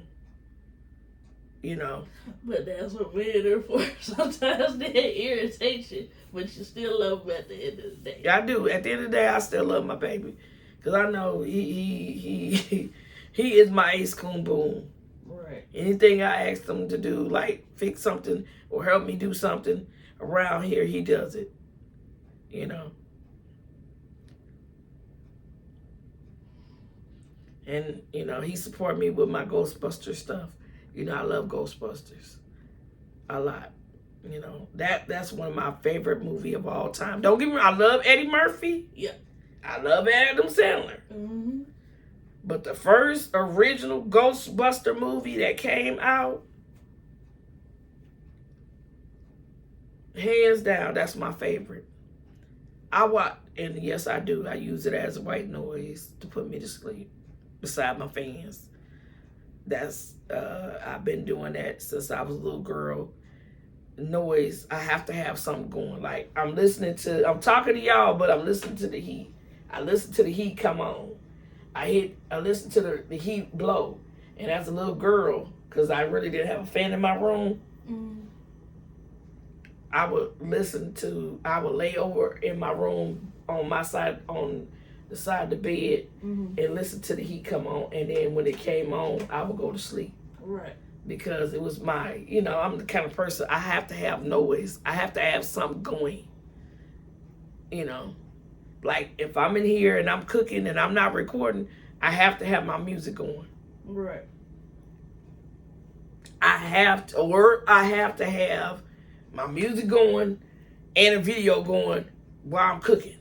But that's what men are for. Sometimes they irritate you, but you still love them at the end of the day. Yeah, I do. At the end of the day, I still love my baby, because I know he is my ace coon boom. Right. Anything I ask him to do, like fix something or help me do something around here, he does it. And he support me with my Ghostbuster stuff. I love Ghostbusters a lot. That's one of my favorite movie of all time. Don't get me wrong, I love Eddie Murphy. Yeah. I love Adam Sandler. Mm-hmm. But the first original Ghostbuster movie that came out, hands down, that's my favorite. I watch, and yes, I do. I use it as white noise to put me to sleep beside my fans. That's I've been doing that since I was a little girl. Noise, I have to have something going. Like I'm talking to y'all, but I'm listening to the heat. I listen to the heat come on. I listen to the heat blow. And as a little girl, because I really didn't have a fan in my room, I would lay over in my room on my side, on the side of the bed, and listen to the heat come on. And then when it came on, I would go to sleep. Right. Because it was I'm the kind of person, I have to have noise. I have to have something going. Like if I'm in here and I'm cooking and I'm not recording, I have to have my music going. Right. I have to have my music going and a video going while I'm cooking.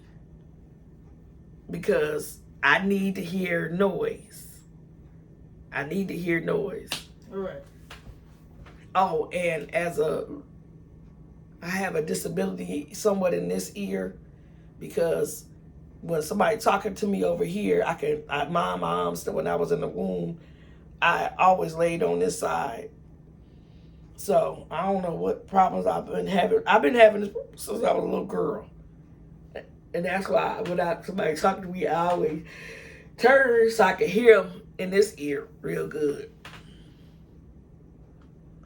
Because I need to hear noise. Right. Oh, and I have a disability somewhat in this ear, because when somebody talking to me over here, my mom's, when I was in the womb, I always laid on this side. So I don't know what problems I've been having. I've been having this since I was a little girl. And that's why when somebody talking to me, I always turn so I can hear them in this ear real good.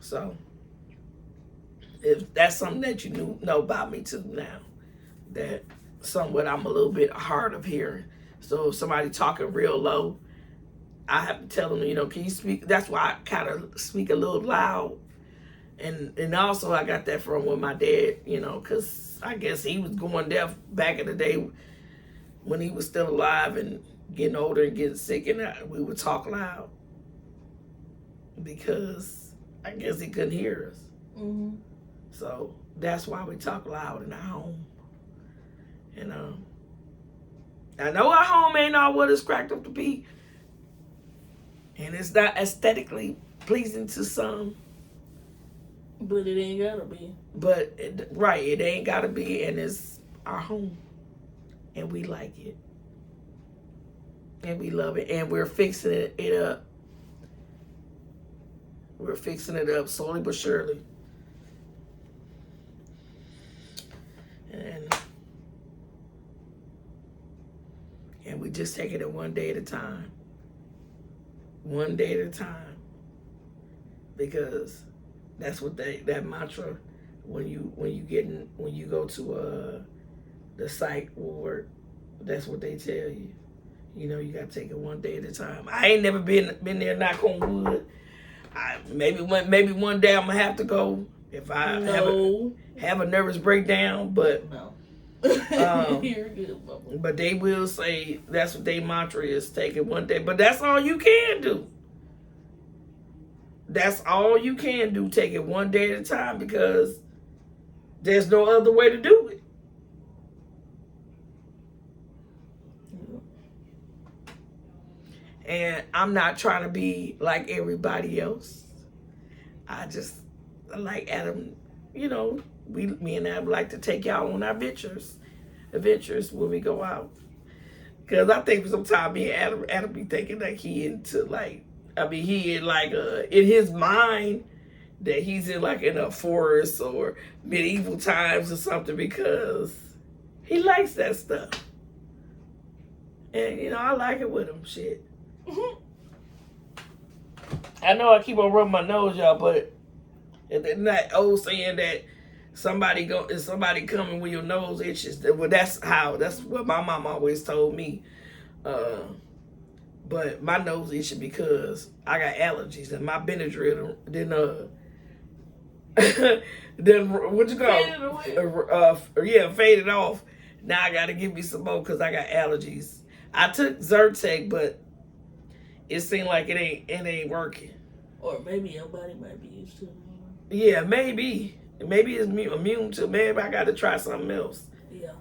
So, if that's something that you know about me too now, that somewhat I'm a little bit hard of hearing. So if somebody talking real low, I have to tell them, can you speak? That's why I kind of speak a little loud. And also I got that from with my dad, because I guess he was going deaf back in the day when he was still alive and getting older and getting sick, and we would talk loud because I guess he couldn't hear us. Mm-hmm. So that's why we talk loud in our home. And I know our home ain't all what it's cracked up to be, and it's not aesthetically pleasing to some. But it ain't gotta be. But it ain't gotta be, and it's our home, and we like it, and we love it, and we're fixing it up. We're fixing it up slowly but surely, and we just taking it one day at a time. One day at a time, because that's what that mantra when you go to the psych ward, that's what they tell you. You know, you gotta take it one day at a time. I ain't never been there, knock on wood. Maybe one day I'm gonna have to go if I have a nervous breakdown, but no. You're good, Bubba. But they will say that's what their mantra is, take it one day. But that's all you can do. That's all you can do, take it one day at a time, because there's no other way to do it. And I'm not trying to be like everybody else. I like Adam, you know, me and Adam like to take y'all on our adventures when we go out. Because I think sometimes me and Adam be thinking like he in his mind that he's in like in a forest or medieval times or something, because he likes that stuff. And, you know, I like it with him, shit. Mm-hmm. I know I keep on rubbing my nose, y'all, but it's not old saying that somebody coming when your nose itches. Well, that's what my mom always told me. But my nose itching because I got allergies, and my Benadryl then what you call faded off. Now I got to give me some more because I got allergies. I took Zyrtec, but it seemed like it ain't working. Or maybe your body might be used to it. Yeah, maybe it's immune to. Maybe I got to try something else. Yeah.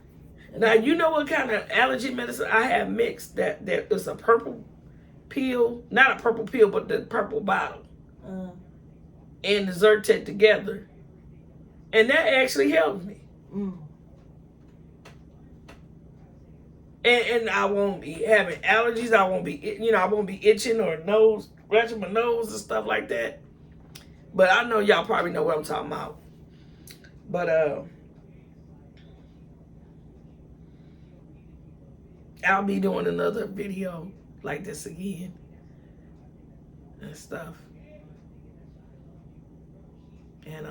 Now you know what kind of allergy medicine I have mixed. That it's a purple pill, not a purple pill, but the purple bottle, and the Zyrtec together, and that actually helped me. Mm. And I won't be having allergies. I won't be itching or scratching my nose and stuff like that. But I know y'all probably know what I'm talking about. But I'll be doing another video like this again and stuff. And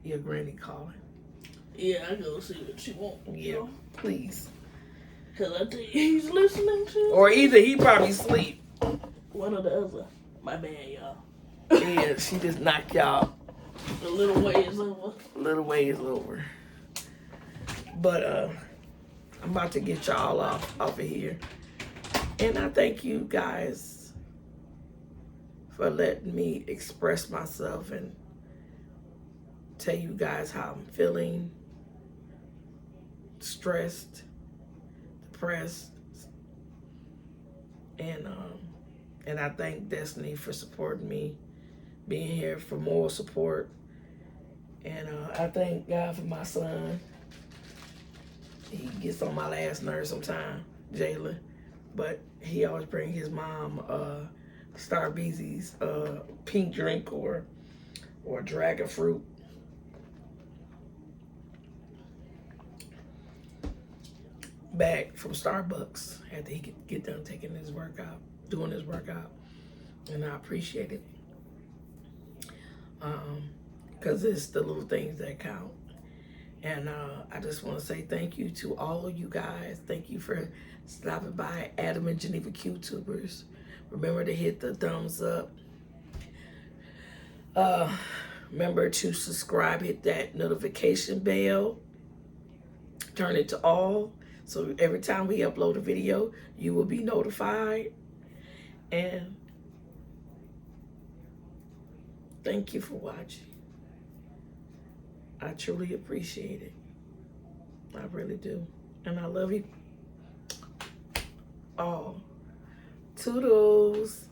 your granny calling. Yeah, I go see what she wants. Yeah, please. Cause I think he's listening to. Or either he probably sleep. One or the other. My bad, y'all. Yeah, she just knocked y'all. A little ways over. A little ways over. But I'm about to get y'all off of here. And I thank you guys for letting me express myself and tell you guys how I'm feeling. Stressed, depressed. And I thank Destiny for supporting me, being here for more support. And I thank God for my son. He gets on my last nerve sometime, Jalen. But he always bring his mom Starbeezy's pink drink or dragon fruit. Back from Starbucks after he get done taking his workout, doing his workout. And I appreciate it. Because it's the little things that count. And I just want to say thank you to all of you guys. Thank you for stopping by, Adam and Geneva QTubers. Remember to hit the thumbs up. Remember to subscribe, hit that notification bell. Turn it to all So every time we upload a video, you will be notified. And thank you for watching. I truly appreciate it. I really do. And I love you all. Toodles.